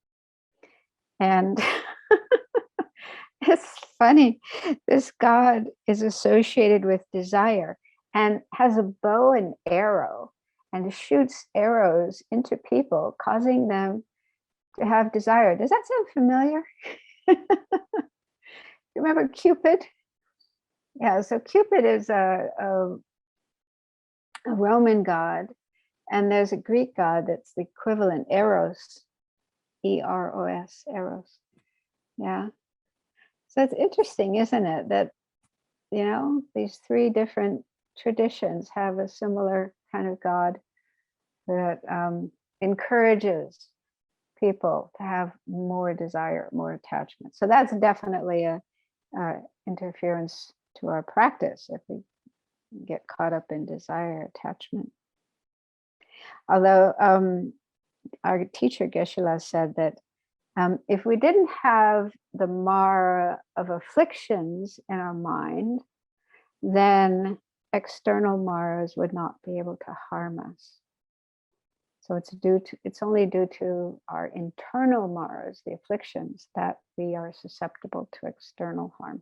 [SPEAKER 1] And it's funny, this god is associated with desire and has a bow and arrow and shoots arrows into people, causing them to have desire. Does that sound familiar? Remember Cupid? Yeah, so Cupid is a Roman god, and there's a Greek god that's the equivalent, Eros, E-R-O-S, Eros. Yeah. So it's interesting, isn't it, that, you know, these 3 different traditions have a similar kind of god that encourages people to have more desire, more attachment. So that's definitely a interference to our practice if we get caught up in desire, attachment. Although our teacher Geshe-la said that if we didn't have the Mara of afflictions in our mind, then external Maras would not be able to harm us. So it's only due to our internal Maras, the afflictions, that we are susceptible to external harm.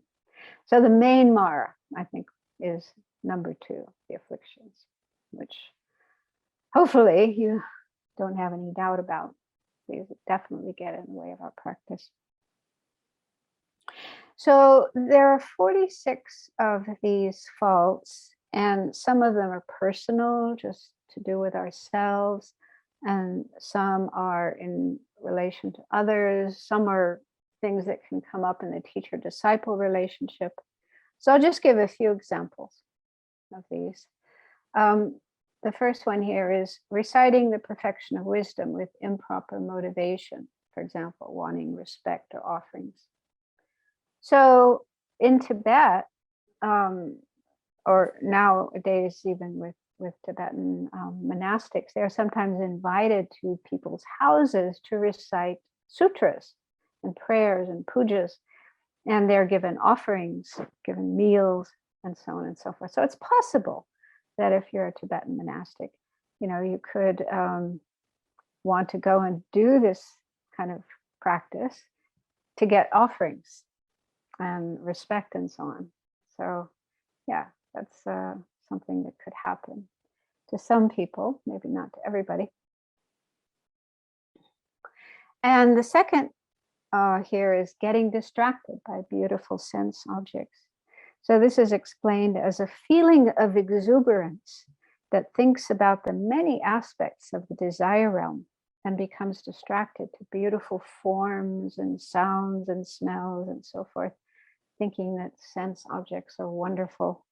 [SPEAKER 1] So the main Mara, I think, is number 2, the afflictions, which hopefully you don't have any doubt about. These definitely get in the way of our practice. So there are 46 of these faults, and some of them are personal, just to do with ourselves, and some are in relation to others. Some are things that can come up in the teacher-disciple relationship. So I'll just give a few examples of these. The first one here is reciting the perfection of wisdom with improper motivation, for example, wanting respect or offerings. So in Tibet, or nowadays even with Tibetan monastics, they're sometimes invited to people's houses to recite sutras and prayers and pujas, and they're given offerings, given meals, and so on and so forth. So it's possible that if you're a Tibetan monastic, you know, you could want to go and do this kind of practice to get offerings and respect and so on. So yeah, that's something that could happen to some people, maybe not to everybody. And the second here is getting distracted by beautiful sense objects. So this is explained as a feeling of exuberance that thinks about the many aspects of the desire realm and becomes distracted to beautiful forms and sounds and smells and so forth, thinking that sense objects are wonderful.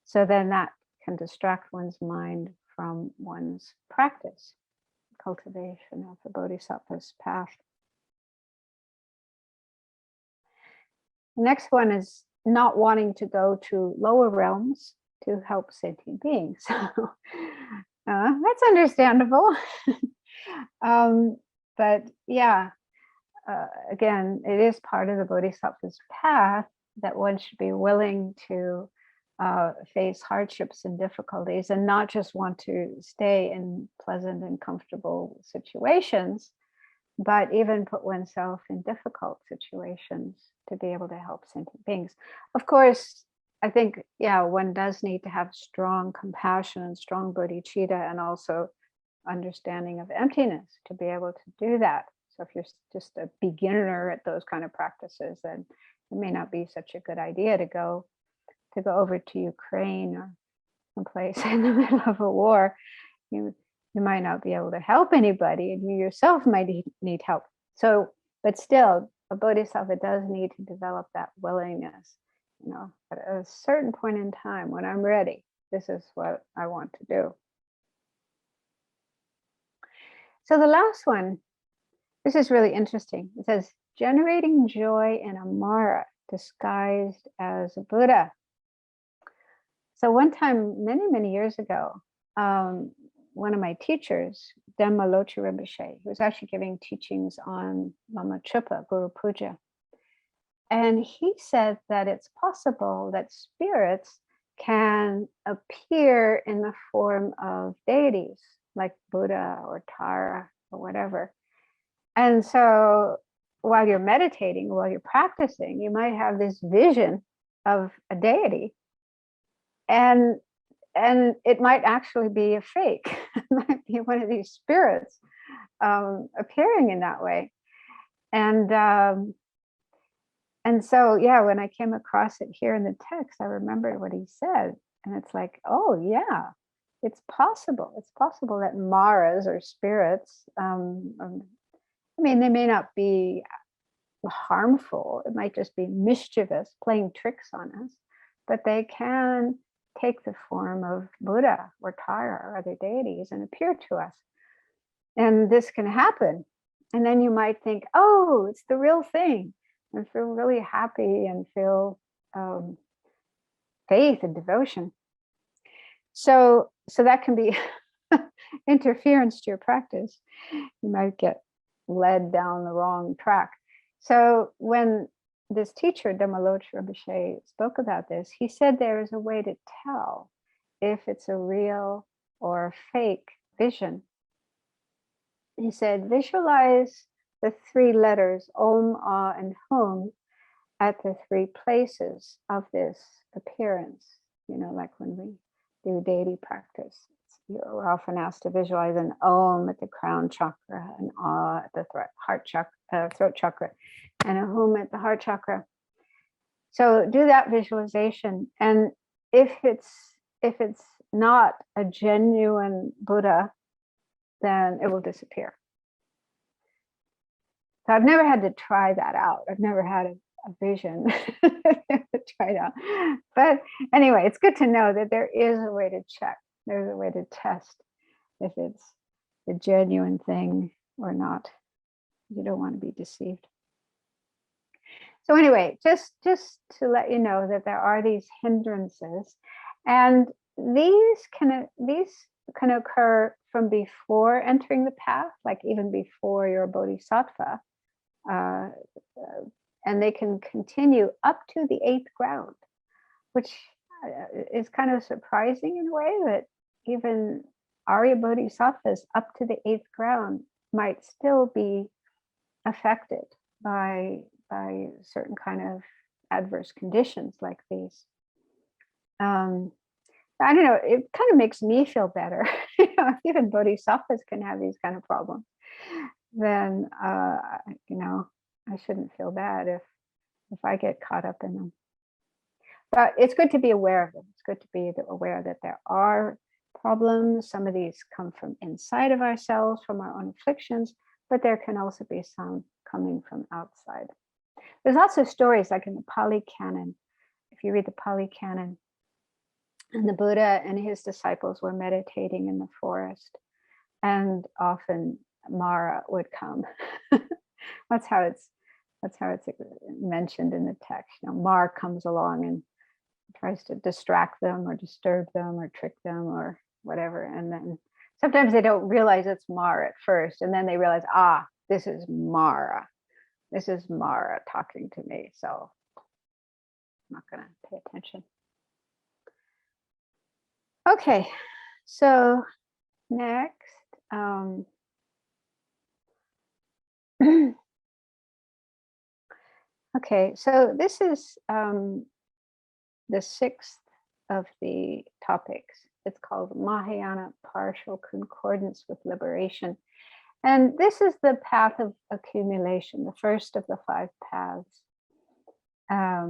[SPEAKER 1] So then that can distract one's mind from one's practice, cultivation of the Bodhisattva's path. The next one is not wanting to go to lower realms to help sentient beings. That's understandable. But yeah, again, it is part of the Bodhisattva's path that one should be willing to face hardships and difficulties and not just want to stay in pleasant and comfortable situations, but even put oneself in difficult situations to be able to help sentient beings. Of course, I think, yeah, one does need to have strong compassion and strong bodhicitta and also understanding of emptiness to be able to do that. So if you're just a beginner at those kind of practices, then it may not be such a good idea to go over to Ukraine or someplace in the middle of a war. You might not be able to help anybody, and you yourself might need help. So, but still, a bodhisattva does need to develop that willingness. At a certain point in time, when I'm ready, this is what I want to do. So the last one, this is really interesting. It says, generating joy in a Mara disguised as a Buddha. So one time, many, many years ago, one of my teachers, Devaputra Rinpoche, he was actually giving teachings on Lama Chupa, Guru Puja. And he said that it's possible that spirits can appear in the form of deities, like Buddha or Tara or whatever. And so while you're meditating, while you're practicing, you might have this vision of a deity. And it might actually be a fake. It might be one of these spirits appearing in that way. And so, yeah, when I came across it here in the text, I remembered what he said. And it's like, oh, yeah, it's possible. It's possible that Maras or spirits, I mean, they may not be harmful. It might just be mischievous, playing tricks on us. But they can take the form of Buddha or Tara or other deities and appear to us. And this can happen. And then you might think, oh, it's the real thing, and feel really happy and feel faith and devotion. So that can be interference to your practice. You might get led down the wrong track. So when this teacher, Devaputra Rinpoche, spoke about this, he said there is a way to tell if it's a real or a fake vision. He said, visualize the three letters, Om, Ah, and Hum, at the three places of this appearance. Like when we do deity practice, we're often asked to visualize an Om at the crown chakra, an Ah at the throat chakra, and a Hum at the heart chakra. So do that visualization, and if it's not a genuine Buddha, then it will disappear. So I've never had to try that out. I've never had a vision to try it out. But anyway, it's good to know that there is a way to check. There's a way to test if it's a genuine thing or not. You don't want to be deceived. So anyway, just to let you know that there are these hindrances, and these can occur from before entering the path, like even before you're a bodhisattva, and they can continue up to the 8th ground, which is kind of surprising in a way that even Arya Bodhisattvas up to the 8th ground might still be affected by certain kind of adverse conditions like these. I don't know, it kind of makes me feel better. If even bodhisattvas can have these kind of problems, then I shouldn't feel bad if I get caught up in them. But it's good to be aware of them. It's good to be aware that there are problems. Some of these come from inside of ourselves, from our own afflictions, but there can also be some coming from outside. There's lots of stories, like in the Pali Canon. If you read the Pali Canon, and the Buddha and his disciples were meditating in the forest, and often Mara would come. That's how it's mentioned in the text. Mara comes along and tries to distract them or disturb them or trick them or whatever. And then sometimes they don't realize it's Mara at first, and then they realize, this is Mara. This is Mara talking to me, so I'm not going to pay attention. Okay, so next, okay, so this is the sixth of the topics. It's called Mahayana Partial Concordance with Liberation. And this is the path of accumulation, the first of the 5 paths. I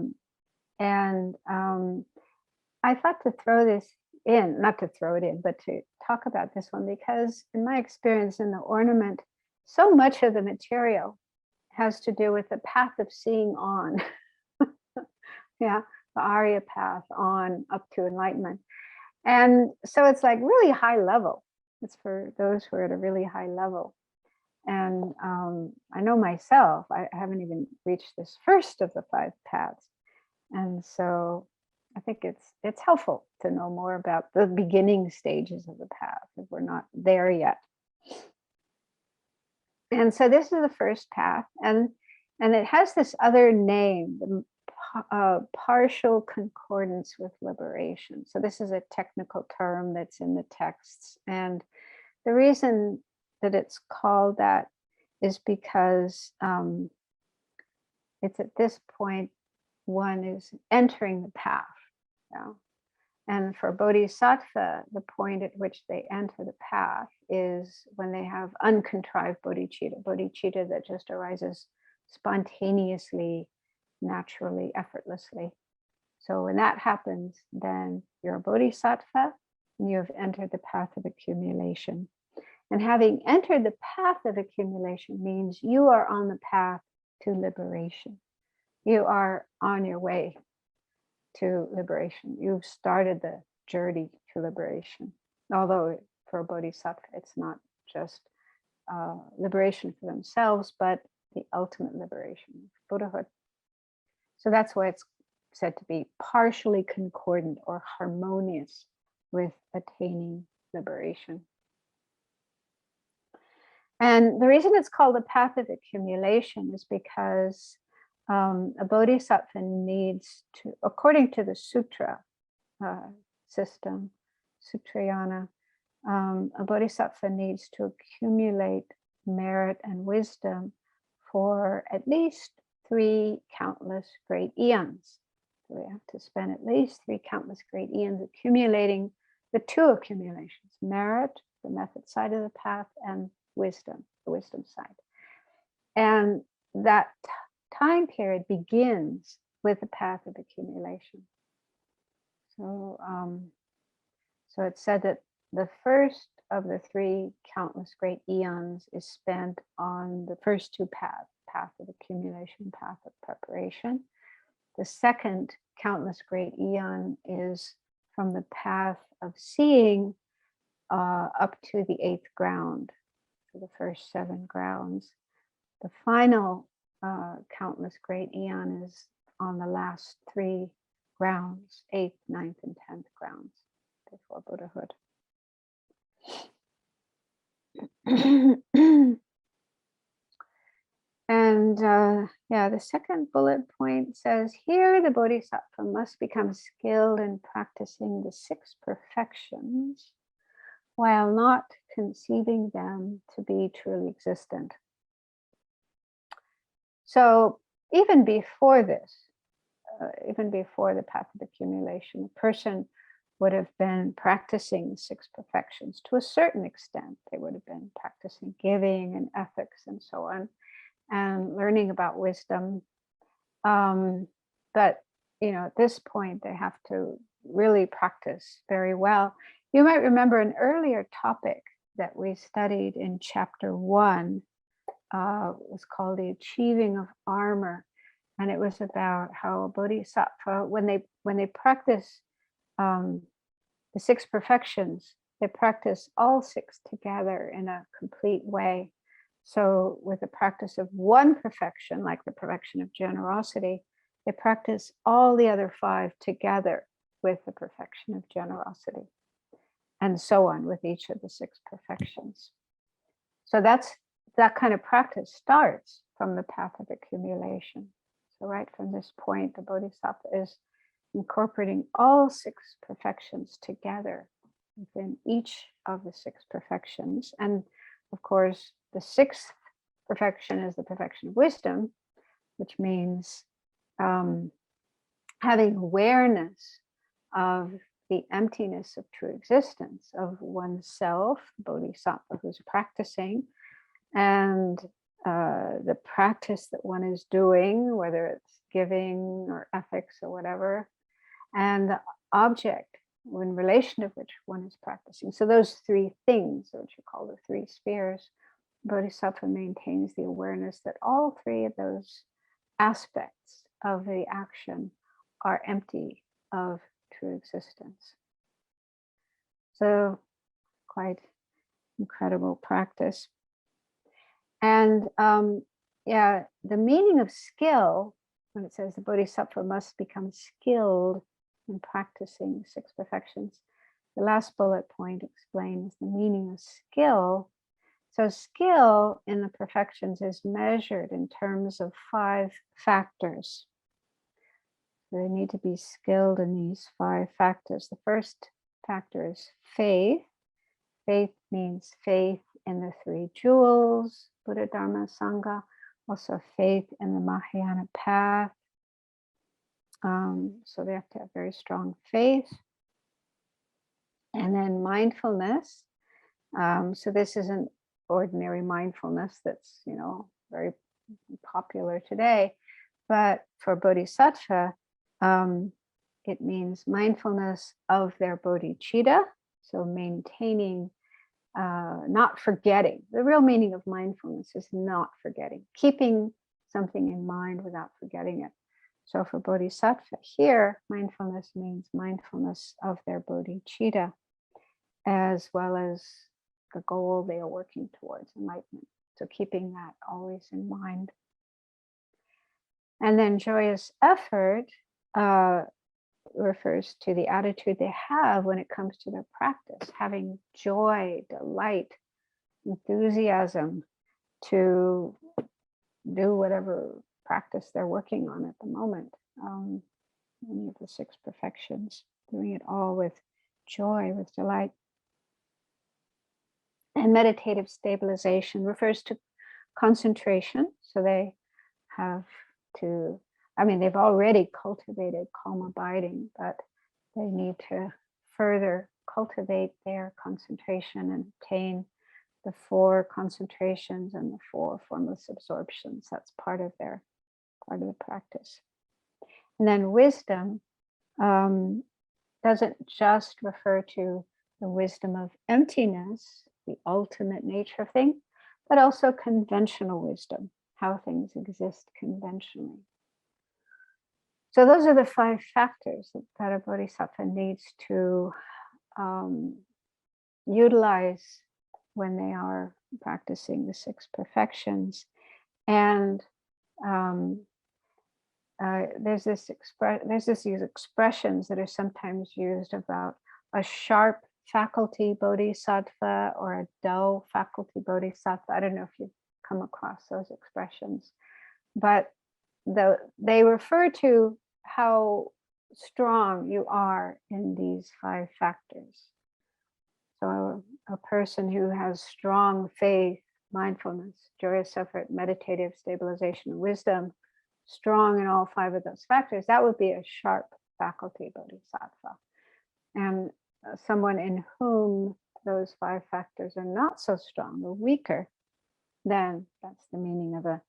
[SPEAKER 1] thought to throw this in, not to throw it in, but to talk about this one, because in my experience in the Ornament, so much of the material has to do with the path of seeing on. Yeah, the Arya path on up to enlightenment. And so it's like really high level. It's for those who are at a really high level. And I know myself, I haven't even reached this first of the 5 paths. And so I think it's helpful to know more about the beginning stages of the path if we're not there yet. And so this is the first path, and it has this other name, the partial concordance with liberation. So this is a technical term that's in the texts, and the reason that it's called that is because it's at this point one is entering the path. Yeah. And for Bodhisattva, the point at which they enter the path is when they have uncontrived bodhicitta, bodhicitta that just arises spontaneously, naturally, effortlessly. So when that happens, then you're a bodhisattva and you have entered the path of accumulation. And having entered the path of accumulation means you are on the path to liberation. You are on your way to liberation. You've started the journey to liberation. Although for a bodhisattva, it's not just liberation for themselves, but the ultimate liberation of Buddhahood. So that's why it's said to be partially concordant or harmonious with attaining liberation. And the reason it's called the path of accumulation is because a bodhisattva needs to, according to the sutra system, Sutrayana, a bodhisattva needs to accumulate merit and wisdom for at least 3 countless great eons. So we have to spend at least 3 countless great eons accumulating the 2 accumulations, merit, the method side of the path, and wisdom, the wisdom side. And that time period begins with the path of accumulation. So, so it's said that the first of the 3 countless great eons is spent on the first 2 paths, path of accumulation, path of preparation. The second countless great eon is from the path of seeing up to the 8th ground, so the first 7 grounds. The final countless great eon is on the last 3 grounds, 8th, 9th, and 10th grounds before Buddhahood. And the second bullet point says, here the bodhisattva must become skilled in practicing the 6 perfections while not conceiving them to be truly existent. So even before this, even before the path of accumulation, a person would have been practicing 6 perfections to a certain extent. They would have been practicing giving and ethics and so on. and learning about wisdom. But, at this point, they have to really practice very well. You might remember an earlier topic that we studied in chapter 1 was called the achieving of armor. And it was about how a bodhisattva, when they practice the 6 perfections, they practice all 6 together in a complete way. So with the practice of one perfection, like the perfection of generosity, they practice all the other 5 together with the perfection of generosity, and so on with each of the 6 perfections. So that kind of practice starts from the path of accumulation. So right from this point, the bodhisattva is incorporating all 6 perfections together within each of the 6 perfections. And of course, the 6th perfection is the perfection of wisdom, which means having awareness of the emptiness of true existence of oneself, bodhisattva who's practicing, and the practice that one is doing, whether it's giving or ethics or whatever, and the object in relation to which one is practicing. So those 3 things, which you call the 3 spheres, bodhisattva maintains the awareness that all 3 of those aspects of the action are empty of true existence. So quite incredible practice. And the meaning of skill, when it says the bodhisattva must become skilled in practicing 6 perfections, the last bullet point explains the meaning of skill. So skill in the perfections is measured in terms of 5 factors. So they need to be skilled in these 5 factors. The first factor is faith. Faith means faith in the 3 jewels, Buddha, Dharma, Sangha, also faith in the Mahayana path. So they have to have very strong faith. And then mindfulness. So this isn't ordinary mindfulness that's, very popular today. But for bodhisattva, it means mindfulness of their bodhicitta. So maintaining, not forgetting. The real meaning of mindfulness is not forgetting, keeping something in mind without forgetting it. So for bodhisattva here, mindfulness means mindfulness of their bodhicitta, as well as the goal they are working towards, enlightenment. So keeping that always in mind. And then joyous effort refers to the attitude they have when it comes to their practice, having joy, delight, enthusiasm to do whatever practice they're working on at the moment. Any of the 6 perfections, doing it all with joy, with delight. And meditative stabilization refers to concentration. So they have to, they've already cultivated calm abiding, but they need to further cultivate their concentration and attain the 4 concentrations and the 4 formless absorptions. That's part of the practice. And then wisdom doesn't just refer to the wisdom of emptiness, the ultimate nature of things, but also conventional wisdom, how things exist conventionally. So those are the 5 factors that a bodhisattva needs to utilize when they are practicing the 6 perfections. And there's these expressions that are sometimes used about a sharp faculty bodhisattva or a dull faculty bodhisattva. I don't know if you've come across those expressions, but they refer to how strong you are in these 5 factors. So a person who has strong faith, mindfulness, joyous effort, meditative stabilization, and wisdom, strong in all 5 of those factors, that would be a sharp faculty bodhisattva. And someone in whom those 5 factors are not so strong or weaker, then that's the meaning of a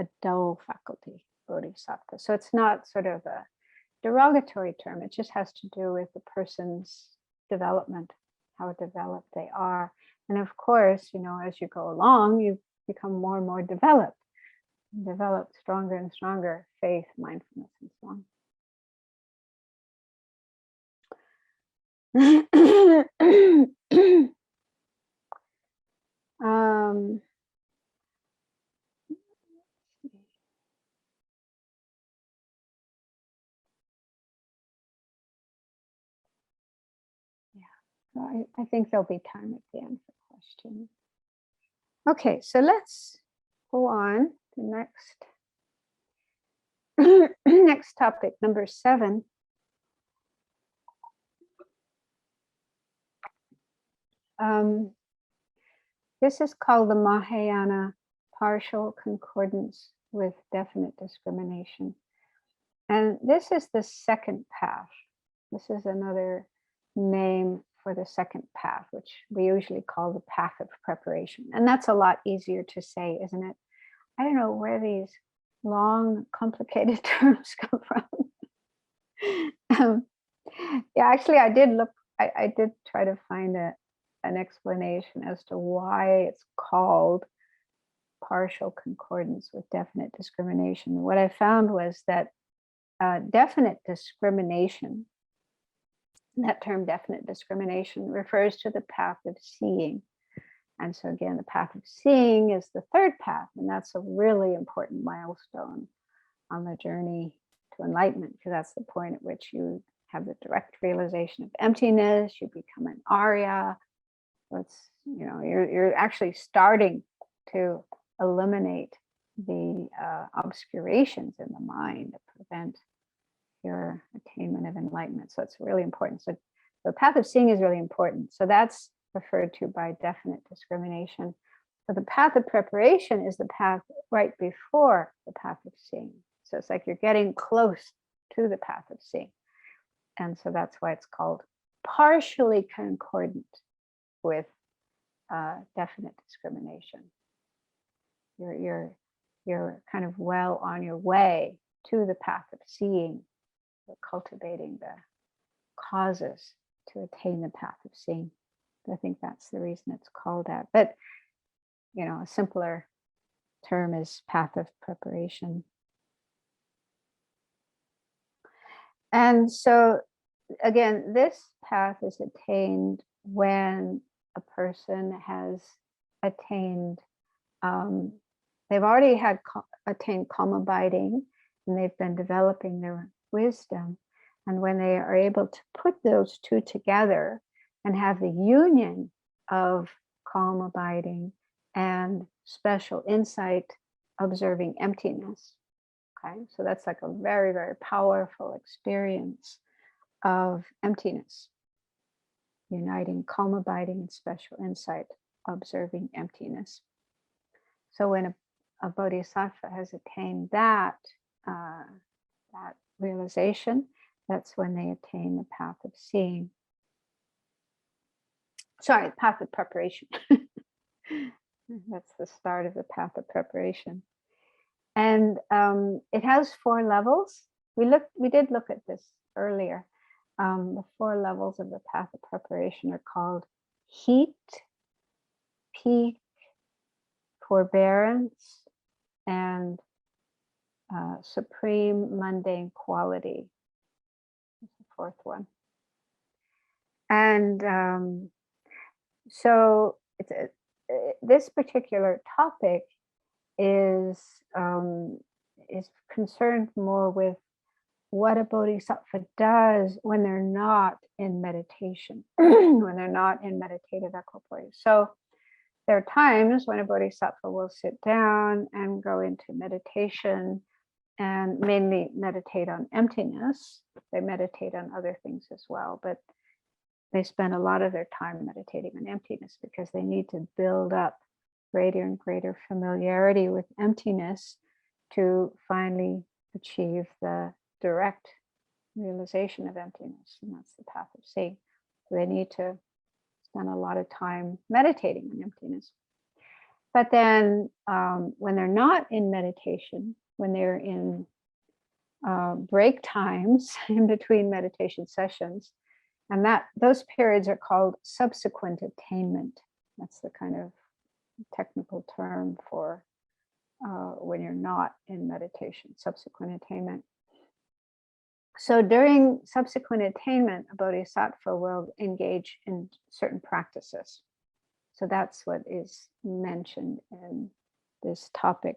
[SPEAKER 1] a dull faculty, bodhisattva. So it's not sort of a derogatory term. It just has to do with the person's development, how developed they are. And of course, as you go along, you become more and more developed, develop stronger and stronger faith, mindfulness, and so on. I think there'll be time at the end for questions. Okay, so let's go on to next topic, number 7. This is called the Mahayana Partial Concordance with Definite Discrimination. And this is the second path. This is another name for the second path, which we usually call the path of preparation. And that's a lot easier to say, isn't it? I don't know where these long, complicated terms come from. Yeah, actually, I did look, I did try to find an explanation as to why it's called partial concordance with definite discrimination. What I found was that definite discrimination, that term definite discrimination, refers to the path of seeing. And so again, the path of seeing is the third path, and that's a really important milestone on the journey to enlightenment, because that's the point at which you have the direct realization of emptiness, you become an Arya. So it's, you're actually starting to eliminate the obscurations in the mind that prevent your attainment of enlightenment. So it's really important. So the path of seeing is really important. So that's referred to by definite discrimination. So the path of preparation is the path right before the path of seeing. So it's like you're getting close to the path of seeing. And so that's why it's called partially concordant with definite discrimination. You're kind of well on your way to the path of seeing. You're cultivating the causes to attain the path of seeing. I think that's the reason it's called that. But a simpler term is path of preparation. And so again, this path is attained when a person has attained, they've already attained calm abiding, and they've been developing their wisdom. And when they are able to put those two together and have the union of calm abiding and special insight observing emptiness. Okay, so that's like a very, very powerful experience of emptiness, uniting calm abiding and special insight observing emptiness. So when a bodhisattva has attained that realization, that's when they attain the path of seeing. Sorry, path of preparation. That's the start of the path of preparation. And it has 4 levels. We did look at this earlier. The 4 levels of the path of preparation are called heat, peak, forbearance, and supreme mundane quality. That's the 4th one. And so this particular topic is concerned more with what a bodhisattva does when they're not in meditation, when they're not in meditative equipoise. So there are times when a bodhisattva will sit down and go into meditation and mainly meditate on emptiness. They meditate on other things as well, but they spend a lot of their time meditating on emptiness because they need to build up greater and greater familiarity with emptiness to finally achieve the direct realization of emptiness. And that's the path of seeing. So they need to spend a lot of time meditating on emptiness. But then when they're not in meditation, when they're in break times in between meditation sessions, and those periods are called subsequent attainment. That's the kind of technical term for when you're not in meditation, subsequent attainment. So during subsequent attainment, a bodhisattva will engage in certain practices. So that's what is mentioned in this topic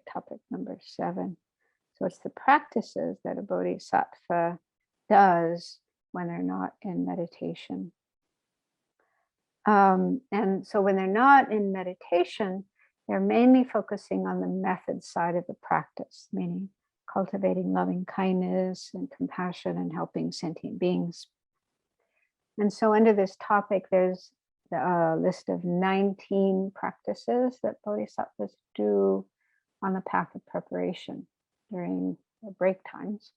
[SPEAKER 1] number 7. So it's the practices that a bodhisattva does when they're not in meditation. And so when they're not in meditation, they're mainly focusing on the method side of the practice, meaning cultivating loving kindness and compassion and helping sentient beings. And so under this topic, there's a list of 19 practices that bodhisattvas do on the path of preparation during the break times.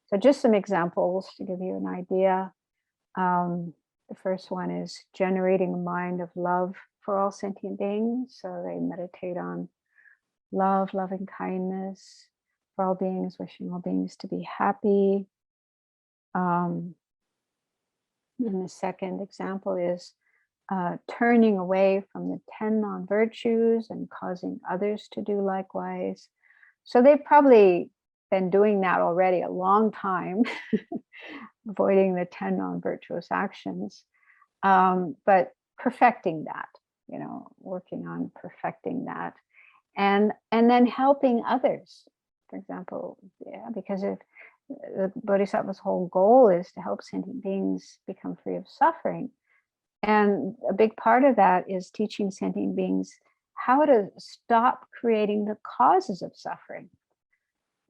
[SPEAKER 1] So just some examples to give you an idea. The first one is generating a mind of love for all sentient beings. So they meditate on love, loving kindness for all beings, wishing all beings to be happy. And the second example is turning away from the 10 non-virtues and causing others to do likewise. So they've probably been doing that already a long time, avoiding the 10 non-virtuous actions, but perfecting that, working on perfecting that, and then helping others. For example, because if the bodhisattva's whole goal is to help sentient beings become free of suffering, and a big part of that is teaching sentient beings how to stop creating the causes of suffering.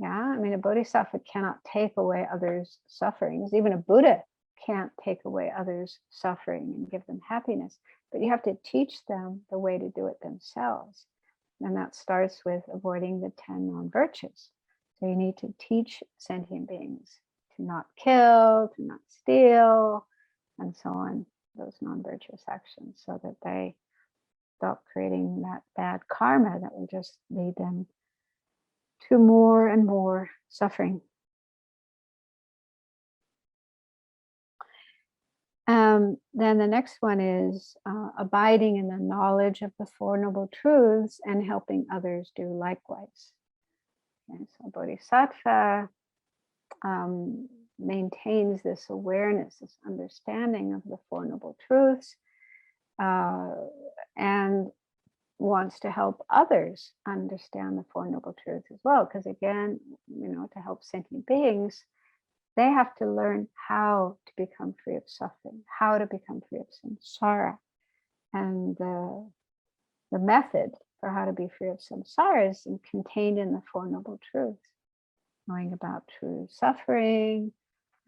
[SPEAKER 1] Yeah, I mean, a bodhisattva cannot take away others' sufferings. Even a Buddha can't take away others' suffering and give them happiness. But you have to teach them the way to do it themselves. And that starts with avoiding the 10 non-virtues. So you need to teach sentient beings to not kill, to not steal, and so on, those non-virtuous actions, so that they stop creating that bad karma that will just lead them to more and more suffering. Then the next one is abiding in the knowledge of the Four Noble Truths and helping others do likewise. Okay, so bodhisattva maintains this awareness, this understanding of the Four Noble Truths, and wants to help others understand the Four Noble Truths as well. Because again, to help sentient beings, they have to learn how to become free of suffering, how to become free of samsara. And the method for how to be free of samsara is contained in the Four Noble Truths. Knowing about true suffering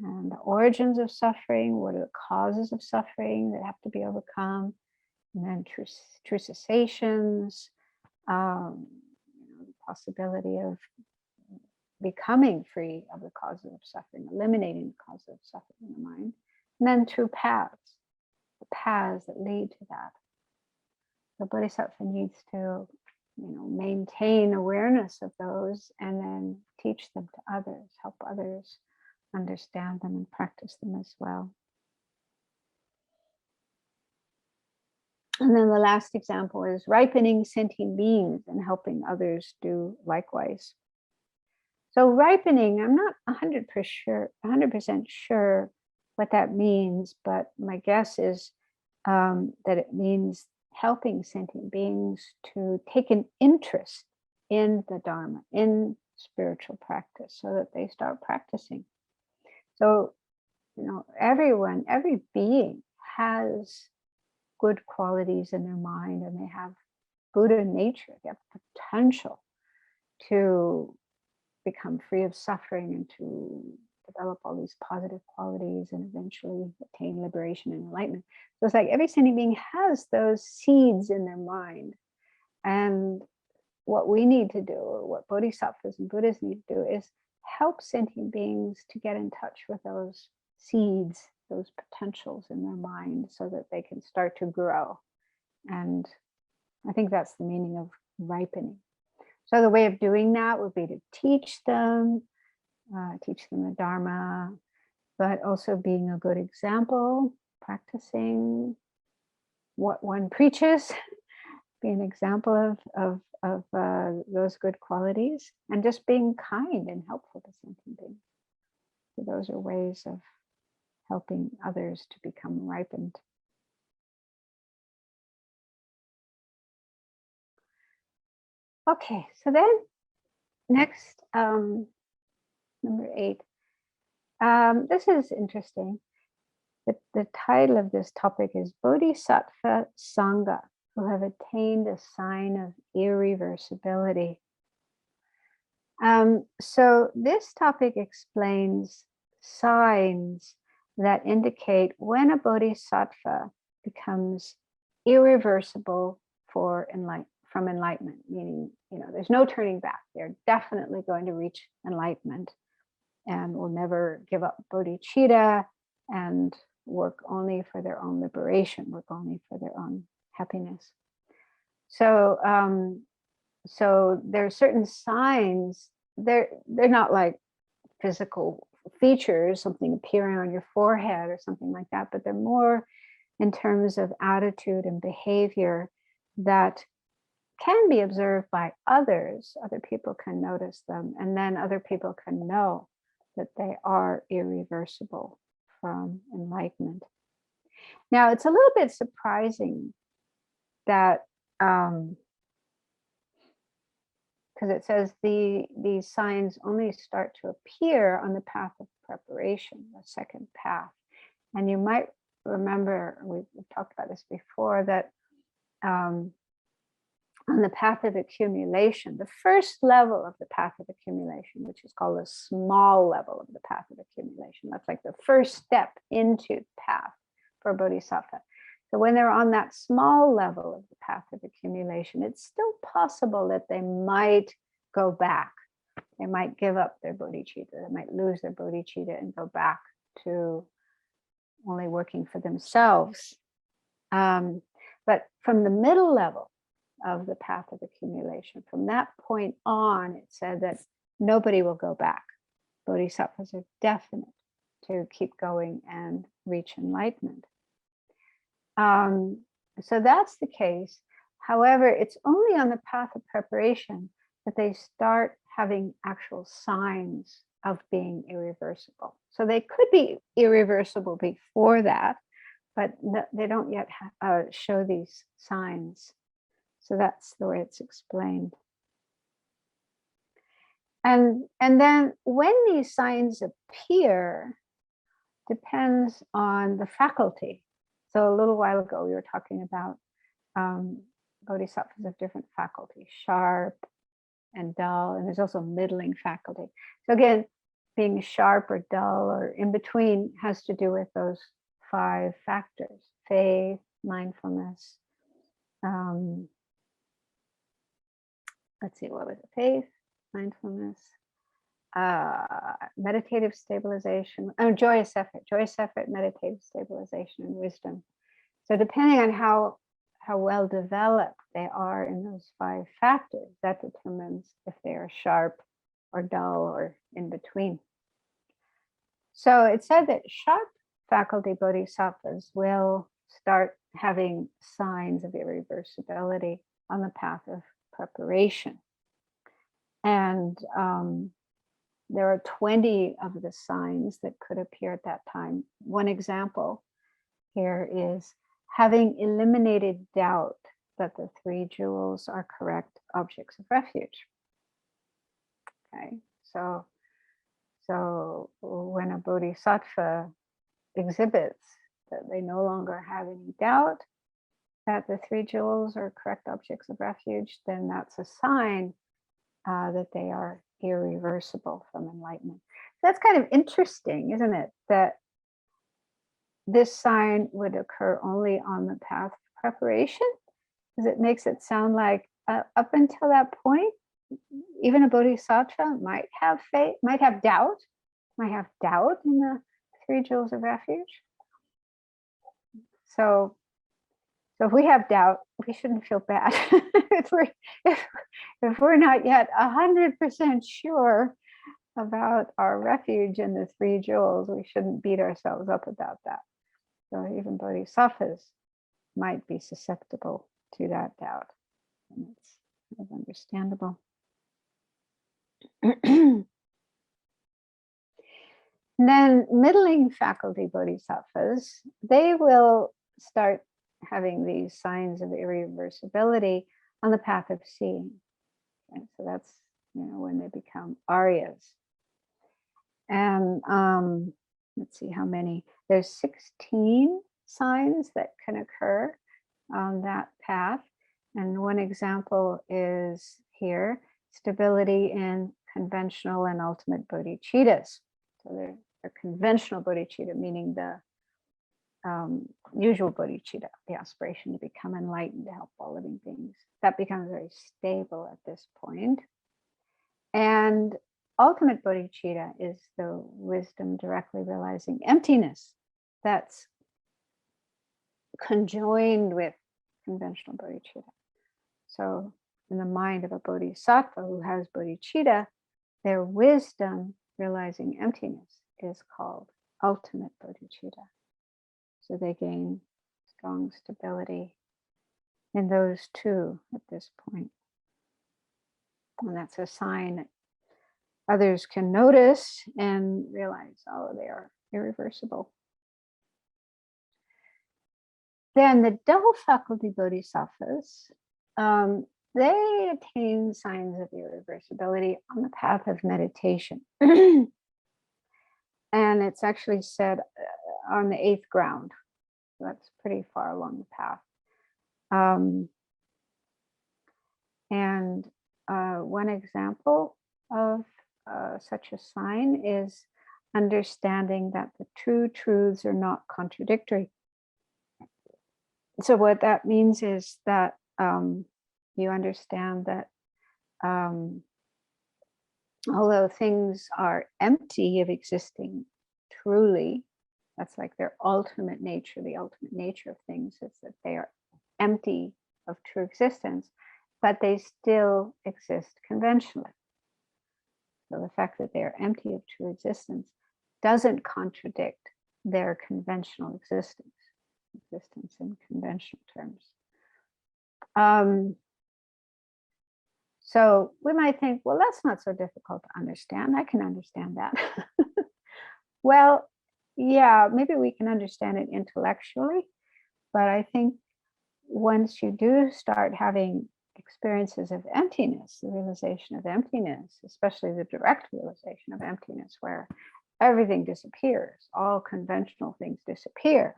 [SPEAKER 1] and the origins of suffering, what are the causes of suffering that have to be overcome, and then true cessations, the possibility of becoming free of the causes of suffering, eliminating the causes of suffering in the mind, and then true paths, the paths that lead to that. The bodhisattva needs to, maintain awareness of those and then teach them to others, help others understand them and practice them as well. And then the last example is ripening sentient beings and helping others do likewise. So ripening, I'm not 100% sure what that means, but my guess is that it means helping sentient beings to take an interest in the Dharma, in spiritual practice, so that they start practicing. So, every being has good qualities in their mind, and they have Buddha nature, they have potential to become free of suffering and to develop all these positive qualities and eventually attain liberation and enlightenment. So it's like every sentient being has those seeds in their mind. And what we need to do, or what bodhisattvas and Buddhas need to do, is help sentient beings to get in touch with those seeds, those potentials in their mind, so that they can start to grow. And I think that's the meaning of ripening. So the way of doing that would be to teach them the Dharma, but also being a good example, practicing what one preaches, be an example of those good qualities, and just being kind and helpful to sentient beings. So those are ways of helping others to become ripened. Okay, so then next, number 8. This is interesting. The title of this topic is Bodhisattva Sangha, who have attained a sign of irreversibility. So this topic explains signs that indicate when a bodhisattva becomes irreversible from enlightenment, meaning, there's no turning back. They're definitely going to reach enlightenment and will never give up bodhicitta and work only for their own liberation, work only for their own happiness. So there are certain signs. They're not like physical features, something appearing on your forehead or something like that, but they're more in terms of attitude and behavior that can be observed by others. Other people can notice them, and then other people can know that they are irreversible from enlightenment. Now, it's a little bit surprising that because it says these signs only start to appear on the path of preparation, the second path. And you might remember, we've talked about this before, that on the path of accumulation, the first level of the path of accumulation, which is called the small level of the path of accumulation, that's like the first step into the path for bodhisattva. So when they're on that small level of the path of accumulation, it's still possible that they might go back. They might give up their bodhicitta. They might lose their bodhicitta and go back to only working for themselves. But from the middle level of the path of accumulation, from that point on, it said that nobody will go back. Bodhisattvas are definite to keep going and reach enlightenment. So that's the case. However, it's only on the path of preparation that they start having actual signs of being irreversible. So they could be irreversible before that, but they don't yet show these signs. So that's the way it's explained. And then when these signs appear depends on the faculty. So a little while ago, we were talking about bodhisattvas of different faculties, sharp and dull, and there's also middling faculty. So again, being sharp or dull or in between has to do with those 5 factors: faith, mindfulness. Let's see, what was it? Faith, mindfulness, meditative stabilization, joyous effort, meditative stabilization, and wisdom. So depending on how well developed they are in those 5 factors, that determines if they are sharp or dull or in between. So it said that sharp faculty bodhisattvas will start having signs of irreversibility on the path of preparation. And there are 20 of the signs that could appear at that time. One example here is having eliminated doubt that the 3 jewels are correct objects of refuge. Okay, so when a bodhisattva exhibits that they no longer have any doubt that the 3 jewels are correct objects of refuge, then that's a sign that they are irreversible from enlightenment. So that's kind of interesting, isn't it? That this sign would occur only on the path of preparation, because it makes it sound like up until that point, even a bodhisattva might have faith, might have doubt in the 3 jewels of refuge. So So if we have doubt, we shouldn't feel bad. if we're not yet 100% sure about our refuge in the three jewels, we shouldn't beat ourselves up about that. So even bodhisattvas might be susceptible to that doubt. And it's kind of understandable. Then middling faculty bodhisattvas, they will start having these signs of irreversibility on the path of seeing. And so that's, when they become Aryas. And let's see how many. There's 16 signs that can occur on that path. And one example is here, stability in conventional and ultimate bodhicittas. So they're conventional bodhicitta, meaning the usual bodhicitta, the aspiration to become enlightened, to help all living beings. That becomes very stable at this point. And ultimate bodhicitta is the wisdom directly realizing emptiness that's conjoined with conventional bodhicitta. So in the mind of a bodhisattva who has bodhicitta, their wisdom realizing emptiness is called ultimate bodhicitta. So they gain strong stability in those two at this point. And that's a sign that others can notice and realize, oh, they are irreversible. Then the double faculty bodhisattvas, they attain signs of irreversibility on the path of meditation. And it's actually said on the 8th ground. So that's pretty far along the path. And one example of such a sign is understanding that the true truths are not contradictory. So what that means is that you understand that although things are empty of existing truly, that's like their ultimate nature. The ultimate nature of things is that they are empty of true existence, but they still exist conventionally. So the fact that they are empty of true existence doesn't contradict their conventional existence in conventional terms. So we might think, well, that's not so difficult to understand. I can understand that. Well, yeah, maybe we can understand it intellectually, but I think once you do start having experiences of emptiness, the realization of emptiness, especially the direct realization of emptiness, where everything disappears, all conventional things disappear,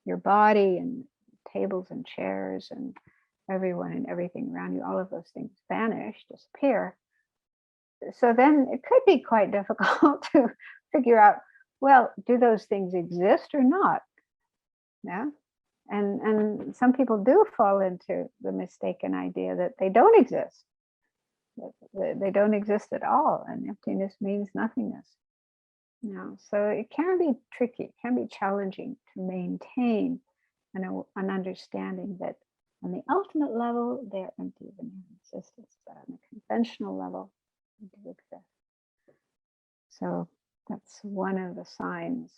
[SPEAKER 1] your body and tables and chairs and everyone and everything around you, all of those things vanish, disappear. So then it could be quite difficult to figure out, well, do those things exist or not? Yeah. And some people do fall into the mistaken idea that they don't exist. They don't exist at all, and emptiness means nothingness. So it can be tricky, it can be challenging to maintain an understanding that on the ultimate level, they're empty of existence, but on the conventional level, they do exist. So that's one of the signs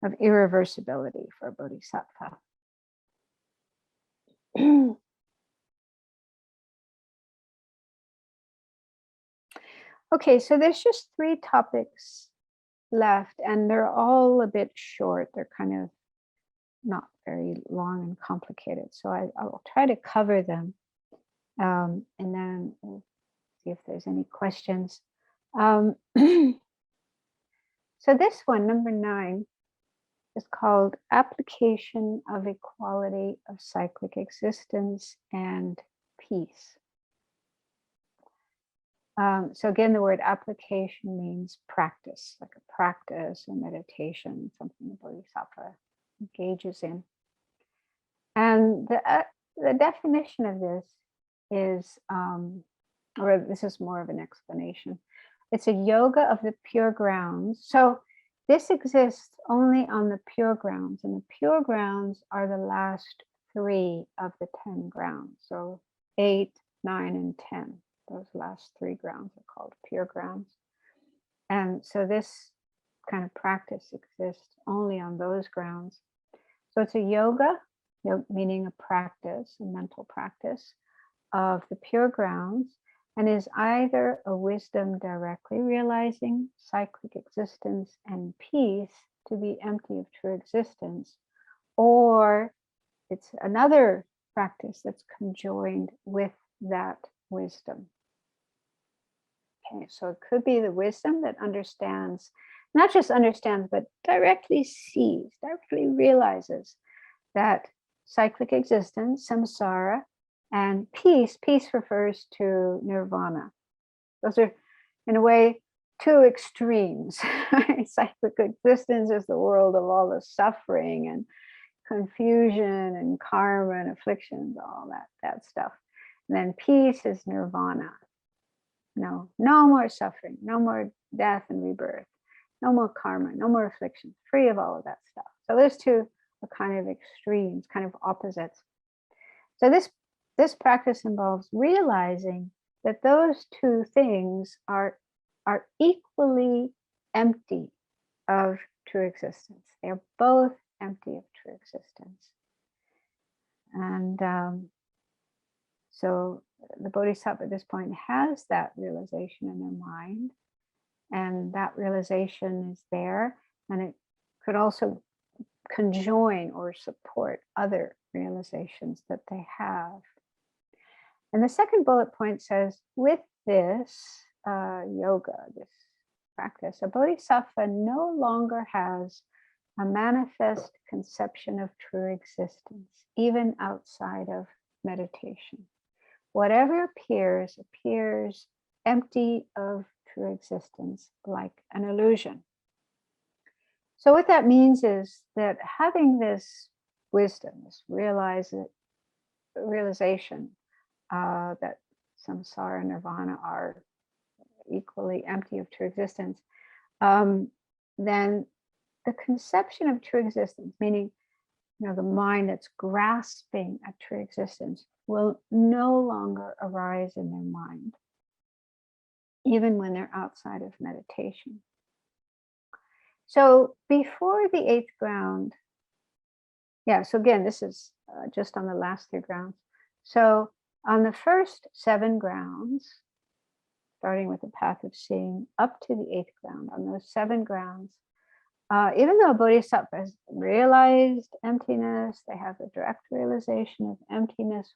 [SPEAKER 1] of irreversibility for a bodhisattva. Okay, so there's just 3 topics left, and they're all a bit short. They're kind of not very long and complicated. So I'll try to cover them, and then we'll see if there's any questions. So this one, number 9, is called Application of Equality of Cyclic Existence and Peace. So again, the word application means practice, like a practice or meditation, something the bodhisattva engages in. And the definition of this is, or this is more of an explanation. It's a yoga of the pure grounds. So this exists only on the pure grounds, and the pure grounds are the last 3 of the 10 grounds. So 8, 9, and 10. Those last 3 grounds are called pure grounds. And so this kind of practice exists only on those grounds. So it's a yoga, meaning a practice, a mental practice of the pure grounds, and is either a wisdom directly realizing cyclic existence and peace to be empty of true existence, or it's another practice that's conjoined with that wisdom. Okay, so it could be the wisdom that understands, not just understands, but directly sees, directly realizes that cyclic existence, samsara, and peace refers to nirvana. Those are, in a way, 2 extremes. Cyclic existence is the world of all the suffering and confusion and karma and afflictions, all that stuff. And then peace is nirvana. No more suffering, no more death and rebirth, no more karma, no more afflictions, free of all of that stuff. So those 2 are kind of extremes, kind of opposites. So this practice involves realizing that those 2 things are equally empty of true existence. They are both empty of true existence. And so the Bodhisattva at this point has that realization in their mind, and that realization is there, and it could also conjoin or support other realizations that they have. And the second bullet point says, with this yoga, this practice, a bodhisattva no longer has a manifest conception of true existence, even outside of meditation. Whatever appears empty of true existence, like an illusion. So what that means is that having this wisdom, this realization that samsara and nirvana are equally empty of true existence, then the conception of true existence, meaning the mind that's grasping at true existence, will no longer arise in their mind, even when they're outside of meditation. So before the 8th ground, so again, this is just on the last 3 grounds. So on the first 7 grounds, starting with the path of seeing up to the 8th ground, on those 7 grounds, even though a bodhisattva has realized emptiness, they have a direct realization of emptiness.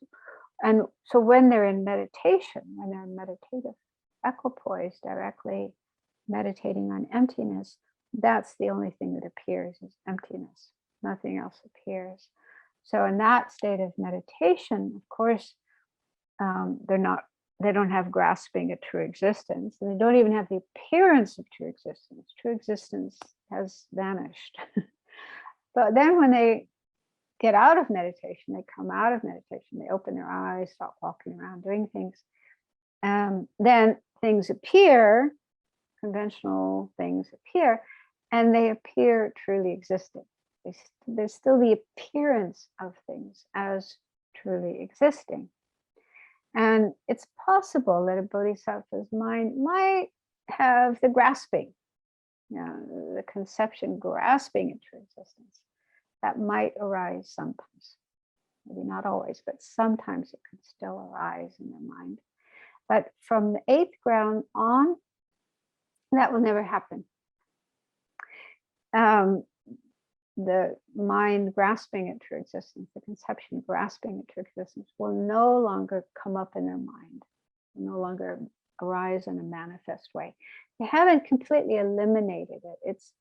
[SPEAKER 1] And so when they're in meditation, when they're in meditative equipoise, directly meditating on emptiness, that's the only thing that appears is emptiness. Nothing else appears. So in that state of meditation, of course, they don't have grasping at true existence, and they don't even have the appearance of true existence. True existence has vanished. But then when they get out of meditation, they come out of meditation, they open their eyes, stop walking around doing things, then things appear, conventional things appear, and they appear truly existing. There's still the appearance of things as truly existing. And it's possible that a bodhisattva's mind might have the grasping, the conception grasping at true existence. That might arise sometimes. Maybe not always, but sometimes it could still arise in their mind. But from the 8th ground on, that will never happen. The mind grasping at true existence, the conception grasping at true existence, will no longer come up in their mind, will no longer arise in a manifest way. They haven't completely eliminated it. It's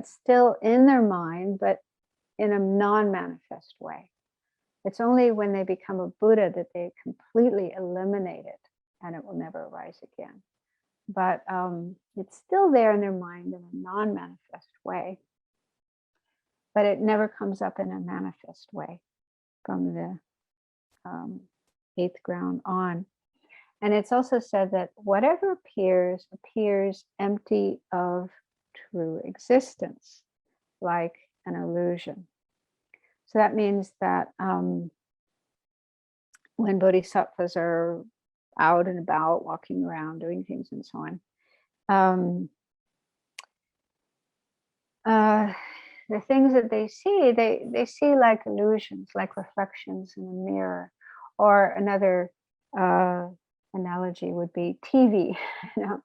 [SPEAKER 1] still in their mind, but in a non-manifest way. It's only when they become a Buddha that they completely eliminate it, and it will never arise again. But it's still there in their mind in a non-manifest way, but it never comes up in a manifest way from the 8th ground on. And it's also said that whatever appears empty of true existence, like an illusion. So that means that when bodhisattvas are out and about, walking around, doing things and so on, the things that they see, they see like illusions, like reflections in a mirror. Or another analogy would be TV. You know,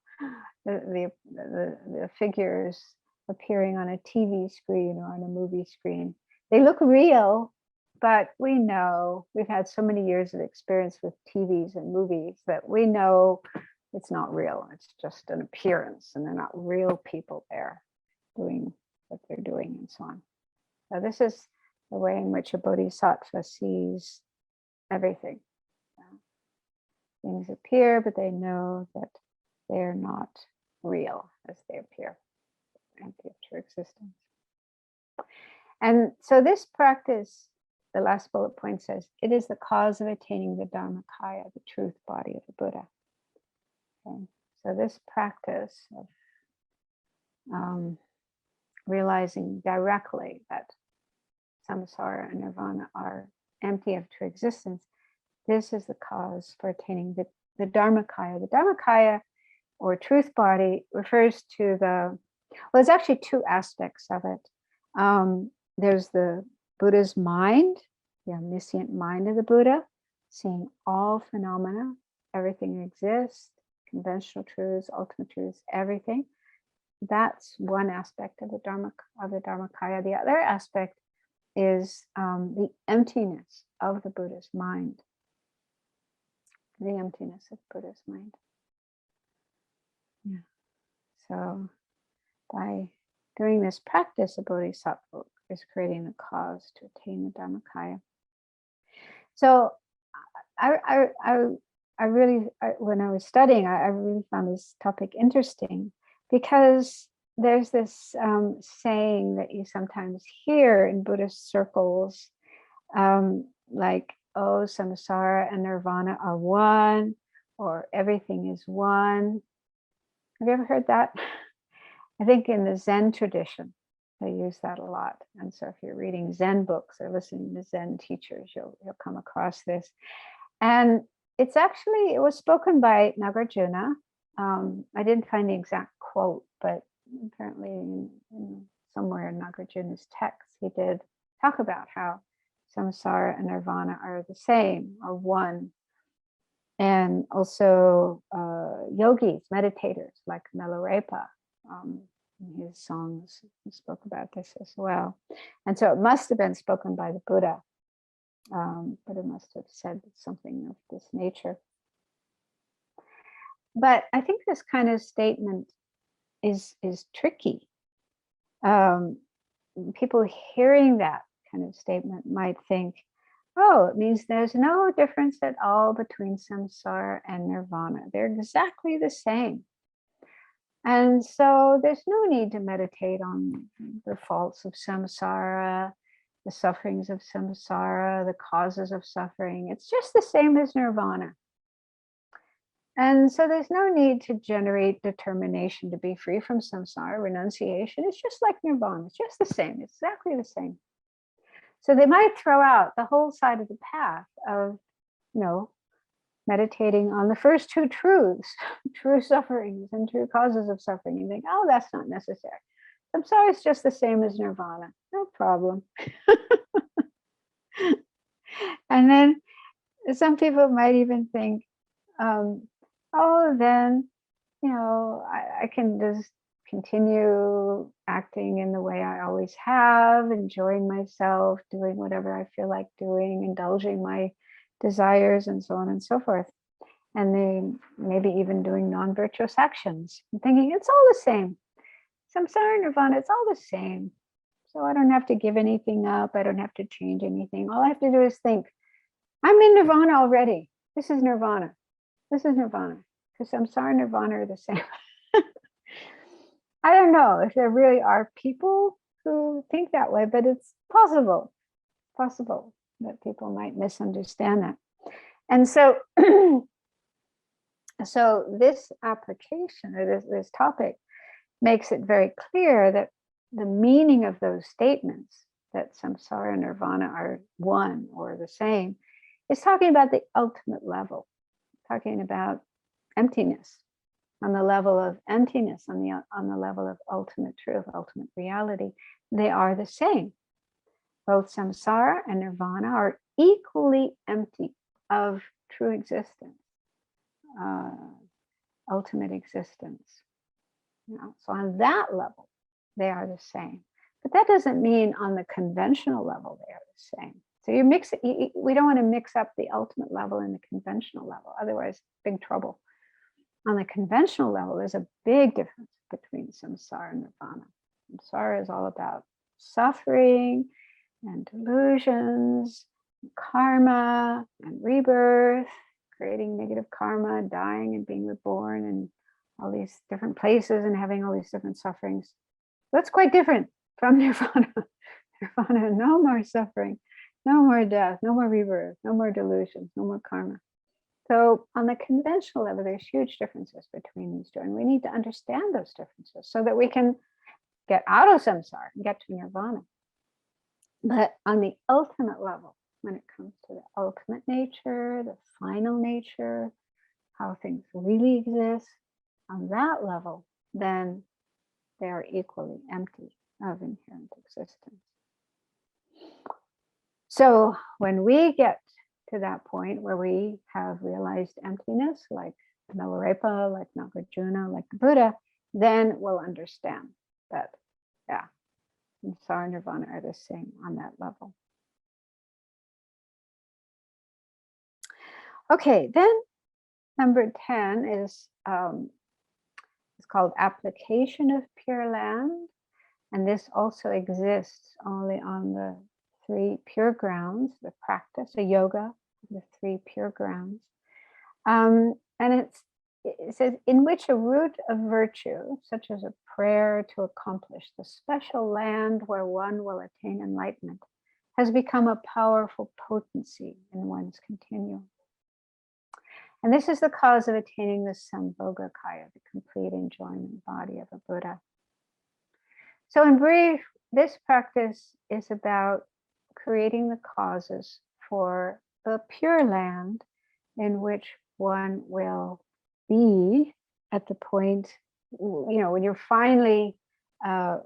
[SPEAKER 1] the figures appearing on a TV screen or on a movie screen. They look real, but we know, we've had so many years of experience with TVs and movies that we know it's not real. It's just an appearance, and they're not real people there doing what they're doing and so on. So this is the way in which a bodhisattva sees everything. Things appear, but they know that they're not real as they appear, empty of true existence. And so this practice, the last bullet point says, it is the cause of attaining the Dharmakaya, the truth body of the Buddha. Okay. So this practice of realizing directly that samsara and nirvana are empty of true existence, this is the cause for attaining the Dharmakaya. The Dharmakaya, or truth body, refers to well, there's actually two aspects of it. There's the Buddha's mind, the omniscient mind of the Buddha, seeing all phenomena, everything exists, conventional truths, ultimate truths, everything. That's one aspect of the Dharmakaya. The other aspect is the emptiness of the Buddha's mind. The emptiness of Buddha's mind. Yeah. So by doing this practice, a bodhisattva is creating the cause to attain the Dharmakaya. So I really, when I was studying, I really found this topic interesting, because there's this saying that you sometimes hear in Buddhist circles, like, oh, samsara and nirvana are one, or everything is one. Have you ever heard that? I think in the Zen tradition, they use that a lot. And so if you're reading Zen books or listening to Zen teachers, you'll come across this. And it was spoken by Nagarjuna. I didn't find the exact quote, but apparently somewhere in Nagarjuna's text, he did talk about how samsara and nirvana are the same, or one. And also yogis, meditators like Milarepa, in his songs, he spoke about this as well. And so it must have been spoken by the Buddha, but it must have said something of this nature. But I think this kind of statement is tricky. People hearing that kind of statement might think, oh, it means there's no difference at all between samsara and nirvana. They're exactly the same. And so there's no need to meditate on the faults of samsara, the sufferings of samsara, the causes of suffering. It's just the same as nirvana. And so there's no need to generate determination to be free from samsara, renunciation. It's just like nirvana. It's just the same. It's exactly the same. So they might throw out the whole side of the path of, meditating on the first two truths, true sufferings and true causes of suffering. You think, oh, that's not necessary. Samsara is just the same as nirvana. No problem. And then some people might even think, oh, then, I can just continue acting in the way I always have, enjoying myself, doing whatever I feel like doing, indulging my desires, and so on and so forth. And they maybe even doing non-virtuous actions, and thinking it's all the same. Samsara, nirvana, it's all the same. So I don't have to give anything up. I don't have to change anything. All I have to do is think, I'm in nirvana already. This is nirvana. This is nirvana. Because samsara and nirvana are the same. I don't know if there really are people who think that way, but it's possible that people might misunderstand that. And so, so this application, or this topic, makes it very clear that the meaning of those statements, that samsara and nirvana are one or the same. It's talking about the ultimate level, talking about emptiness, on the level of emptiness, on the level of ultimate truth, ultimate reality. They are the same. Both samsara and nirvana are equally empty of true existence, ultimate existence. So on that level, they are the same. But that doesn't mean on the conventional level they are the same. So we don't want to mix up the ultimate level and the conventional level. Otherwise, big trouble. On the conventional level, there's a big difference between samsara and nirvana. Samsara is all about suffering and delusions, and karma and rebirth, creating negative karma, dying and being reborn in all these different places and having all these different sufferings. That's quite different from nirvana. Nirvana, no more suffering, no more death, no more rebirth, no more delusions, no more karma. So on the conventional level, there's huge differences between these two, and we need to understand those differences so that we can get out of samsara and get to nirvana. But on the ultimate level, when it comes to the ultimate nature, the final nature, how things really exist, on that level, then they are equally empty of inherent existence. So when we get to that point where we have realized emptiness, like Milarepa, like Nagarjuna, like the Buddha, then we'll understand that, yeah, samsara and nirvana are the same on that level. Okay, then number 10 is it's called application of Pure Land, and this also exists only on the 3 pure grounds, the practice, the yoga, the 3 pure grounds. And it says, in which a root of virtue, such as a prayer to accomplish the special land where one will attain enlightenment, has become a powerful potency in one's continuum. And this is the cause of attaining the Sambhogakaya, the complete enjoyment body of a Buddha. So in brief, this practice is about creating the causes for the pure land in which one will be at the point, when you're finally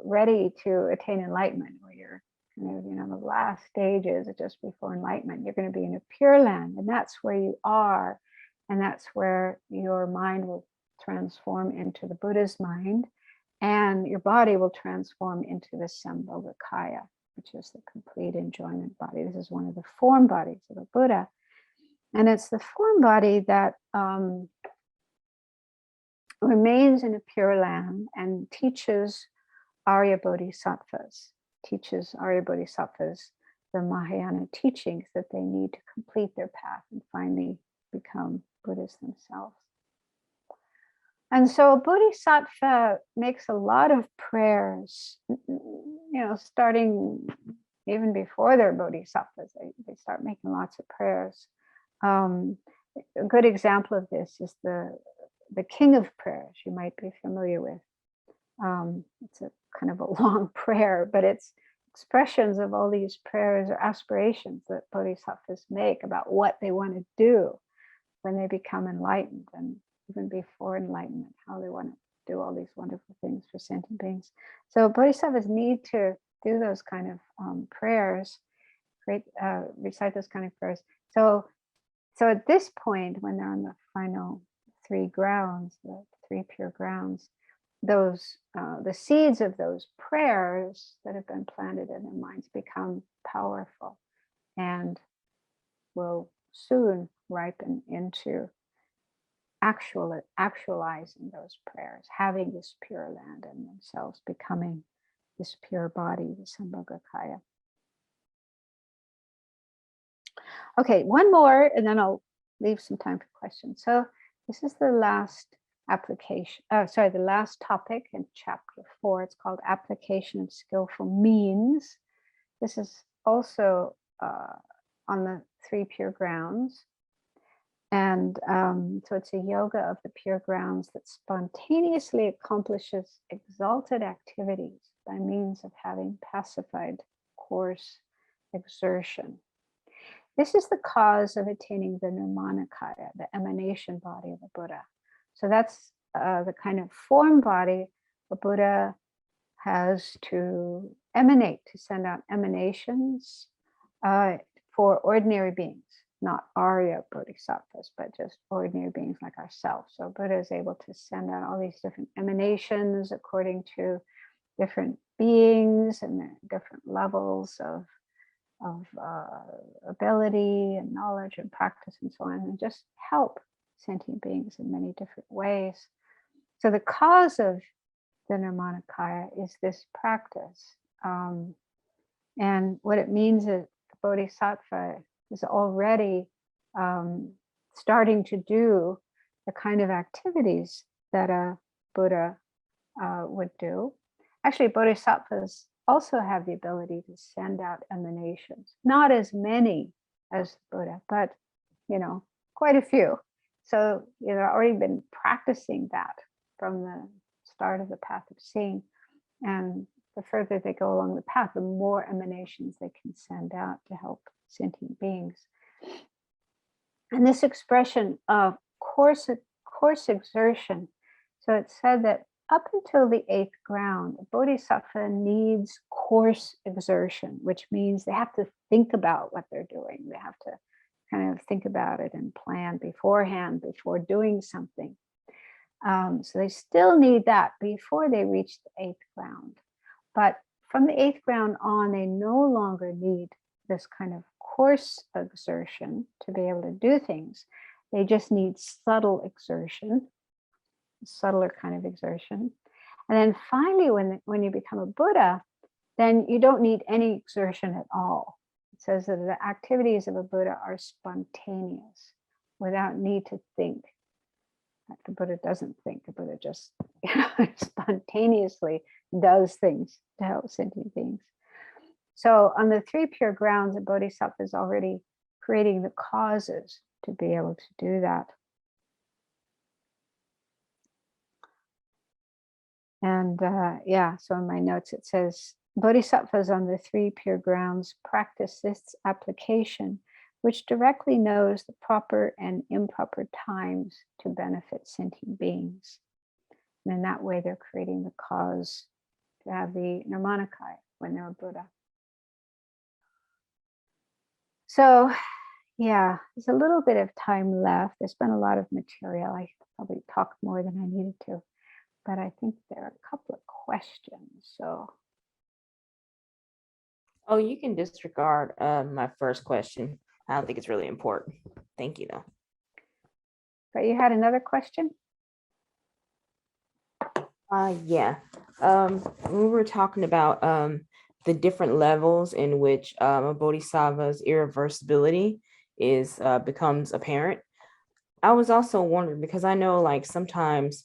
[SPEAKER 1] ready to attain enlightenment, where you're kind of, the last stages just before enlightenment, you're going to be in a pure land, and that's where you are, and that's where your mind will transform into the Buddha's mind, and your body will transform into the Sambhogakaya, which is the complete enjoyment body. This is one of the form bodies of the Buddha. And it's the form body that remains in a pure land and teaches Arya Bodhisattvas, the Mahayana teachings that they need to complete their path and finally become Buddhas themselves. And so Bodhisattva makes a lot of prayers, starting even before they're Bodhisattvas, they start making lots of prayers. A good example of this is the King of Prayers, you might be familiar with. It's a kind of a long prayer, but it's expressions of all these prayers or aspirations that Bodhisattvas make about what they want to do when they become enlightened, and even before enlightenment, how they want to do all these wonderful things for sentient beings. So Bodhisattvas need to do those kind of prayers, recite those kind of prayers. So at this point, when they're on the final 3 grounds, the 3 pure grounds, those the seeds of those prayers that have been planted in their minds become powerful and will soon ripen into actualizing those prayers, having this pure land in themselves, becoming this pure body, the Sambhogakaya. Okay, one more, and then I'll leave some time for questions. So this is the last application, the last topic in chapter 4. It's called Application of Skillful Means. This is also on the 3 pure grounds. And so it's a yoga of the pure grounds that spontaneously accomplishes exalted activities by means of having pacified coarse exertion. This is the cause of attaining the Nirmanakaya, the emanation body of a Buddha. So that's the kind of form body a Buddha has to emanate, to send out emanations for ordinary beings, not Arya Bodhisattvas, but just ordinary beings like ourselves. So Buddha is able to send out all these different emanations according to different beings and their different levels of ability and knowledge and practice and so on, and just help sentient beings in many different ways. So the cause of the Nirmanakaya is this practice. And what it means is the Bodhisattva is already starting to do the kind of activities that a Buddha would do. Actually, Bodhisattvas also have the ability to send out emanations, not as many as Buddha, but quite a few. So they've already been practicing that from the start of the path of seeing, and the further they go along the path, the more emanations they can send out to help sentient beings. And this expression of coarse exertion, so it's said that up until the 8th ground, a bodhisattva needs coarse exertion, which means they have to think about what they're doing. They have to kind of think about it and plan beforehand before doing something. So they still need that before they reach the 8th ground. But from the 8th ground on, they no longer need this kind of coarse exertion to be able to do things. They just need subtle exertion, subtler kind of exertion. And then finally, when you become a Buddha, then you don't need any exertion at all. It says that the activities of a Buddha are spontaneous, without need to think. The Buddha doesn't think. The Buddha just spontaneously does things to help sentient beings. So on the 3 pure grounds, a bodhisattva is already creating the causes to be able to do that. And so in my notes it says, bodhisattvas on the 3 pure grounds practice this application, which directly knows the proper and improper times to benefit sentient beings. And in that way, they're creating the cause to have the Nirmanakaya when they're a Buddha. So, there's a little bit of time left. There's been a lot of material. I probably talked more than I needed to, but I think there are a couple of questions. So.
[SPEAKER 2] Oh, you can disregard my first question. I don't think it's really important. Thank you, though.
[SPEAKER 1] But you had another question?
[SPEAKER 2] Yeah. We were talking about the different levels in which a bodhisattva's irreversibility becomes apparent. I was also wondering, because I know like sometimes,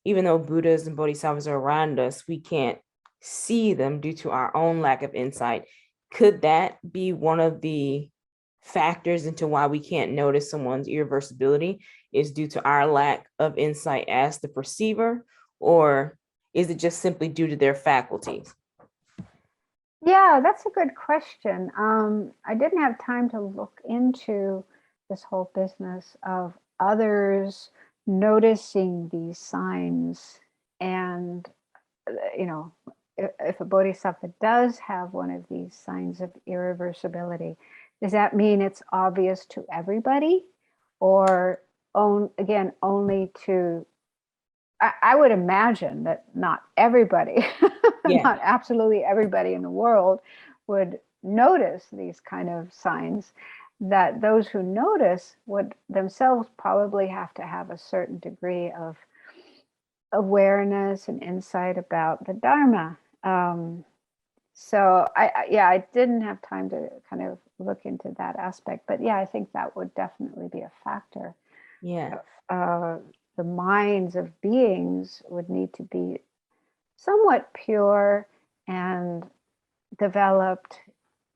[SPEAKER 2] even though Buddhas and bodhisattvas are around us, we can't see them due to our own lack of insight. Could that be one of the factors into why we can't notice someone's irreversibility, is due to our lack of insight as the perceiver, or is it just simply due to their faculties?
[SPEAKER 1] Yeah, that's a good question. I didn't have time to look into this whole business of others noticing these signs. And, if a bodhisattva does have one of these signs of irreversibility, does that mean it's obvious to everybody? Or, again, only to, I would imagine that not everybody, not absolutely everybody in the world would notice these kind of signs, that those who notice would themselves probably have to have a certain degree of awareness and insight about the Dharma. So I didn't have time to kind of look into that aspect, but I think that would definitely be a factor.
[SPEAKER 2] Yeah.
[SPEAKER 1] The minds of beings would need to be somewhat pure and developed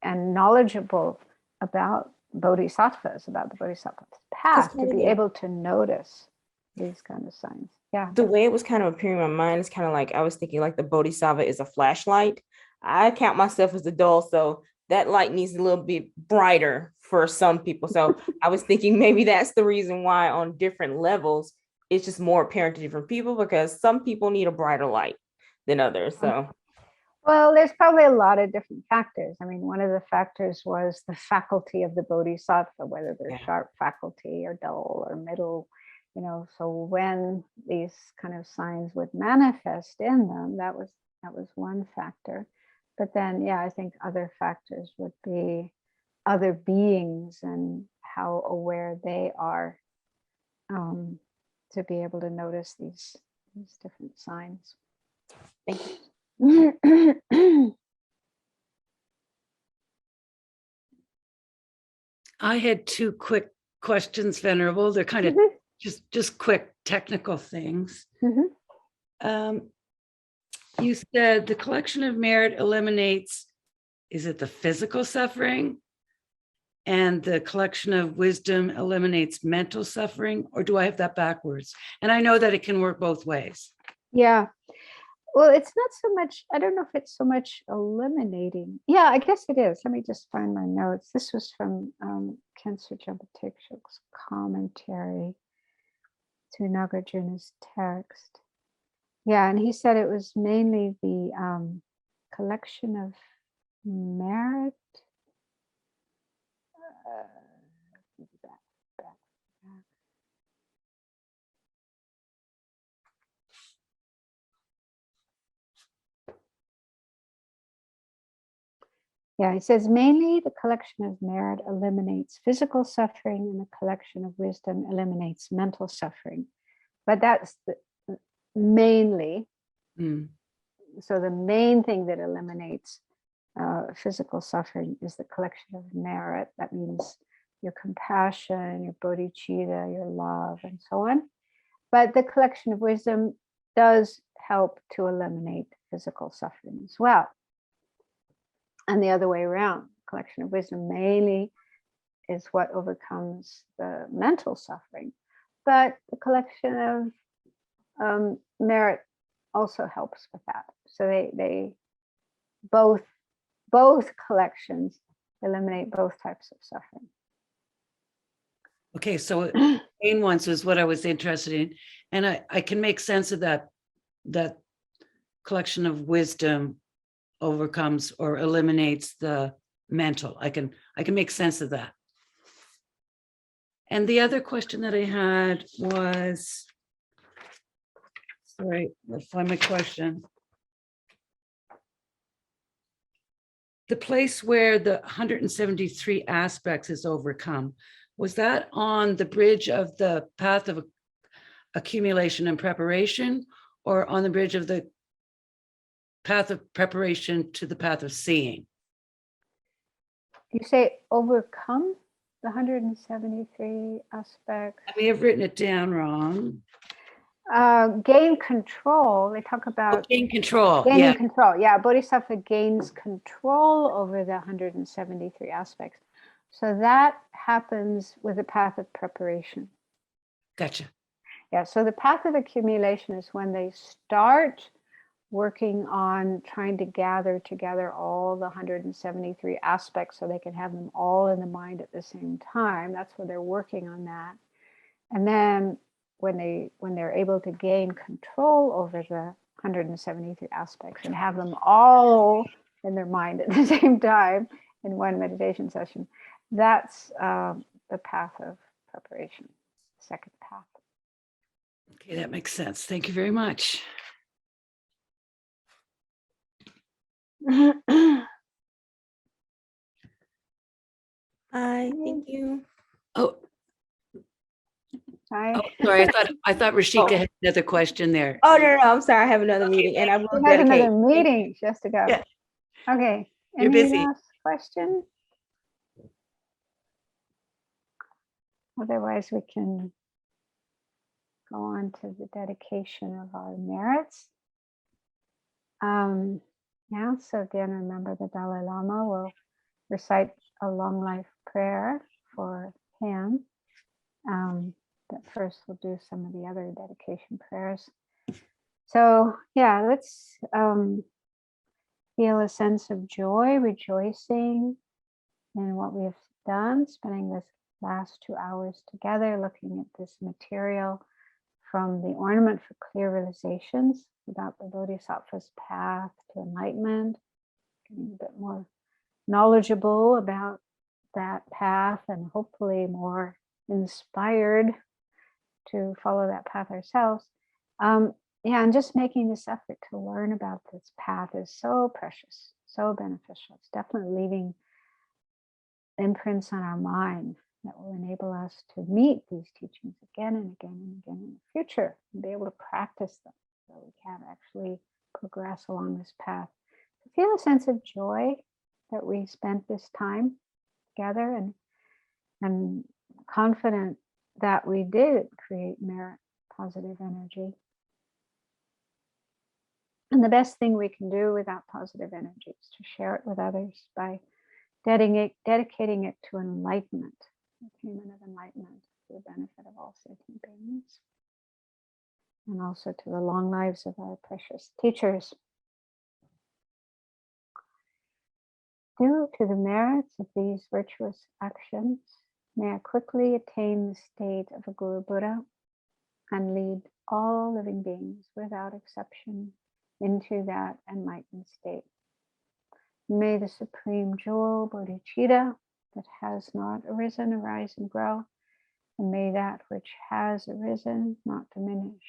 [SPEAKER 1] and knowledgeable about bodhisattvas, about the bodhisattva's path, to be able to notice these kind of signs. Yeah.
[SPEAKER 2] The way it was kind of appearing in my mind is kind of like, I was thinking like the bodhisattva is a flashlight. I count myself as a dull, so that light needs a little bit brighter for some people. So I was thinking maybe that's the reason why on different levels, it's just more apparent to different people, because some people need a brighter light than others. So
[SPEAKER 1] Well, there's probably a lot of different factors. I mean, one of the factors was the faculty of the bodhisattva, whether they're
[SPEAKER 2] yeah.
[SPEAKER 1] sharp faculty or dull or middle, you know. So when these kind of signs would manifest in them, that was one factor. But then, yeah, I think other factors would be other beings and how aware they are to be able to notice these different signs.
[SPEAKER 2] Thank you.
[SPEAKER 3] I had two quick questions, Venerable. They're kind of just quick technical things. You said the collection of merit eliminates, is it the physical suffering? And the collection of wisdom eliminates mental suffering, or do I have that backwards? And I know that it can work both ways.
[SPEAKER 1] Yeah. Well, it's not so much, I don't know if it's so much eliminating. Yeah, I guess it is. Let me just find my notes. This was from Khenpo Rinpoche's commentary to Nagarjuna's text. Yeah, and he said it was mainly the collection of merit. Back. Yeah, he says mainly the collection of merit eliminates physical suffering and the collection of wisdom eliminates mental suffering. But that's mainly. So the main thing that eliminates physical suffering is the collection of merit. That means your compassion, your bodhicitta, your love, and so on. But the collection of wisdom does help to eliminate physical suffering as well. And the other way around, collection of wisdom mainly is what overcomes the mental suffering. But the collection of merit also helps with that. So they both collections eliminate both types of suffering.
[SPEAKER 3] Okay, so main ones is what I was interested in. And I can make sense of that collection of wisdom overcomes or eliminates the mental. I can make sense of that. And the other question that I had was, sorry, let's find my question. The place where the 173 aspects is overcome, was that on the bridge of the path of accumulation and preparation, or on the bridge of the path of preparation to the path of seeing?
[SPEAKER 1] You say overcome the 173 aspects?
[SPEAKER 3] I may have written it down wrong.
[SPEAKER 1] Gain control. They talk about
[SPEAKER 3] gain control.
[SPEAKER 1] Gaining control. Yeah, Bodhisattva gains control over the 173 aspects. So that happens with the path of preparation.
[SPEAKER 3] Gotcha.
[SPEAKER 1] Yeah, so the path of accumulation is when they start working on trying to gather together all the 173 aspects so they can have them all in the mind at the same time. That's where they're working on that. And then when they're able to gain control over the 173 aspects and have them all in their mind at the same time in one meditation session, that's the path of preparation, second path.
[SPEAKER 3] Okay, that makes sense. Thank you very much.
[SPEAKER 2] Hi, thank you.
[SPEAKER 3] Oh,
[SPEAKER 1] Hi.
[SPEAKER 3] oh, sorry. I thought Rashika had another question there.
[SPEAKER 2] Oh, no, I'm sorry. I have another meeting, and I will
[SPEAKER 1] She has
[SPEAKER 2] dedicate.
[SPEAKER 1] another meeting. She has to go.
[SPEAKER 3] Yeah.
[SPEAKER 1] Okay.
[SPEAKER 3] You're
[SPEAKER 1] Any
[SPEAKER 3] busy.
[SPEAKER 1] last question? Otherwise, we can go on to the dedication of our merits. Yeah, so again, remember the Dalai Lama will recite a long life prayer for him. But first we'll do some of the other dedication prayers. So yeah, let's feel a sense of joy, rejoicing in what we have done, spending this last 2 hours together looking at this material from the Ornament for Clear Realizations about the Bodhisattva's path to enlightenment, getting a bit more knowledgeable about that path and hopefully more inspired to follow that path ourselves. Yeah, and just making this effort to learn about this path is so precious, so beneficial. It's definitely leaving imprints on our mind that will enable us to meet these teachings again and again and again in the future and be able to practice them so we can actually progress along this path. To feel a sense of joy that we spent this time together and confident that we did create merit, positive energy. And the best thing we can do with that positive energy is to share it with others by dedicating it to enlightenment, attainment of enlightenment for the benefit of all sentient beings, and also to the long lives of our precious teachers. Due to the merits of these virtuous actions, may I quickly attain the state of a Guru Buddha and lead all living beings without exception into that enlightened state. May the supreme jewel bodhicitta that has not arisen arise and grow, and may that which has arisen not diminish,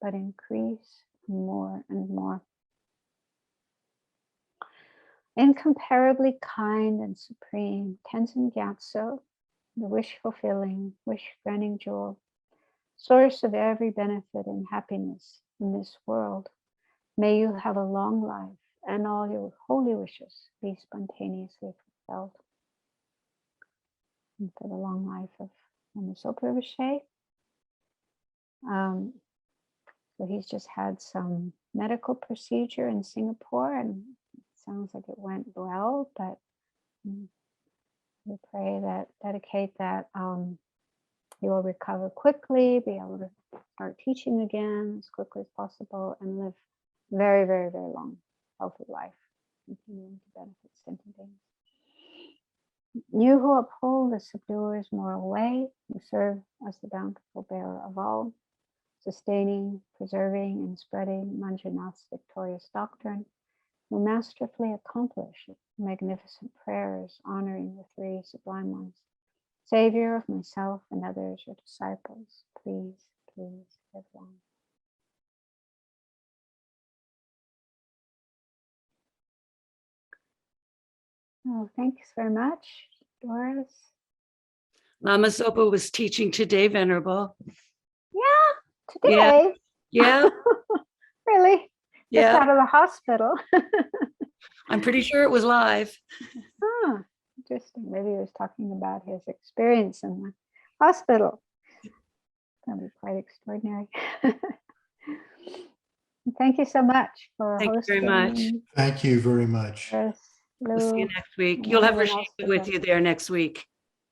[SPEAKER 1] but increase more and more. Incomparably kind and supreme Tenzin Gyatso, the wish-fulfilling, wish-granting jewel, source of every benefit and happiness in this world, may you have a long life and all your holy wishes be spontaneously fulfilled. And for the long life of Mahayana Rinpoche. So he's just had some medical procedure in Singapore, and it sounds like it went well, but we pray that, dedicate that he will recover quickly, be able to start teaching again as quickly as possible, and live very, very, very long, healthy life, continuing to benefit sentient beings. You who uphold the subduer's moral way, who serve as the bountiful bearer of all, sustaining, preserving, and spreading Manjunath's victorious doctrine, will masterfully accomplish magnificent prayers honoring the three sublime ones. Savior of myself and others, your disciples, please, please live long. Oh, thanks very much, Doris.
[SPEAKER 3] Lama Zopa was teaching today, Venerable.
[SPEAKER 1] Yeah, today.
[SPEAKER 3] Yeah.
[SPEAKER 1] Really? Just
[SPEAKER 3] Yeah.
[SPEAKER 1] out of the hospital.
[SPEAKER 3] I'm pretty sure it was live.
[SPEAKER 1] Oh, interesting. Maybe he was talking about his experience in the hospital. That would be quite extraordinary. Thank you so much for
[SPEAKER 3] Thank you
[SPEAKER 1] hosting.
[SPEAKER 3] very much.
[SPEAKER 4] Thank you very much.
[SPEAKER 1] Chris,
[SPEAKER 3] We'll see you
[SPEAKER 1] Lou,
[SPEAKER 3] next week.
[SPEAKER 1] and
[SPEAKER 3] You'll have
[SPEAKER 1] everyone else
[SPEAKER 3] Rashida
[SPEAKER 1] for
[SPEAKER 3] with
[SPEAKER 1] the-
[SPEAKER 3] you there next week.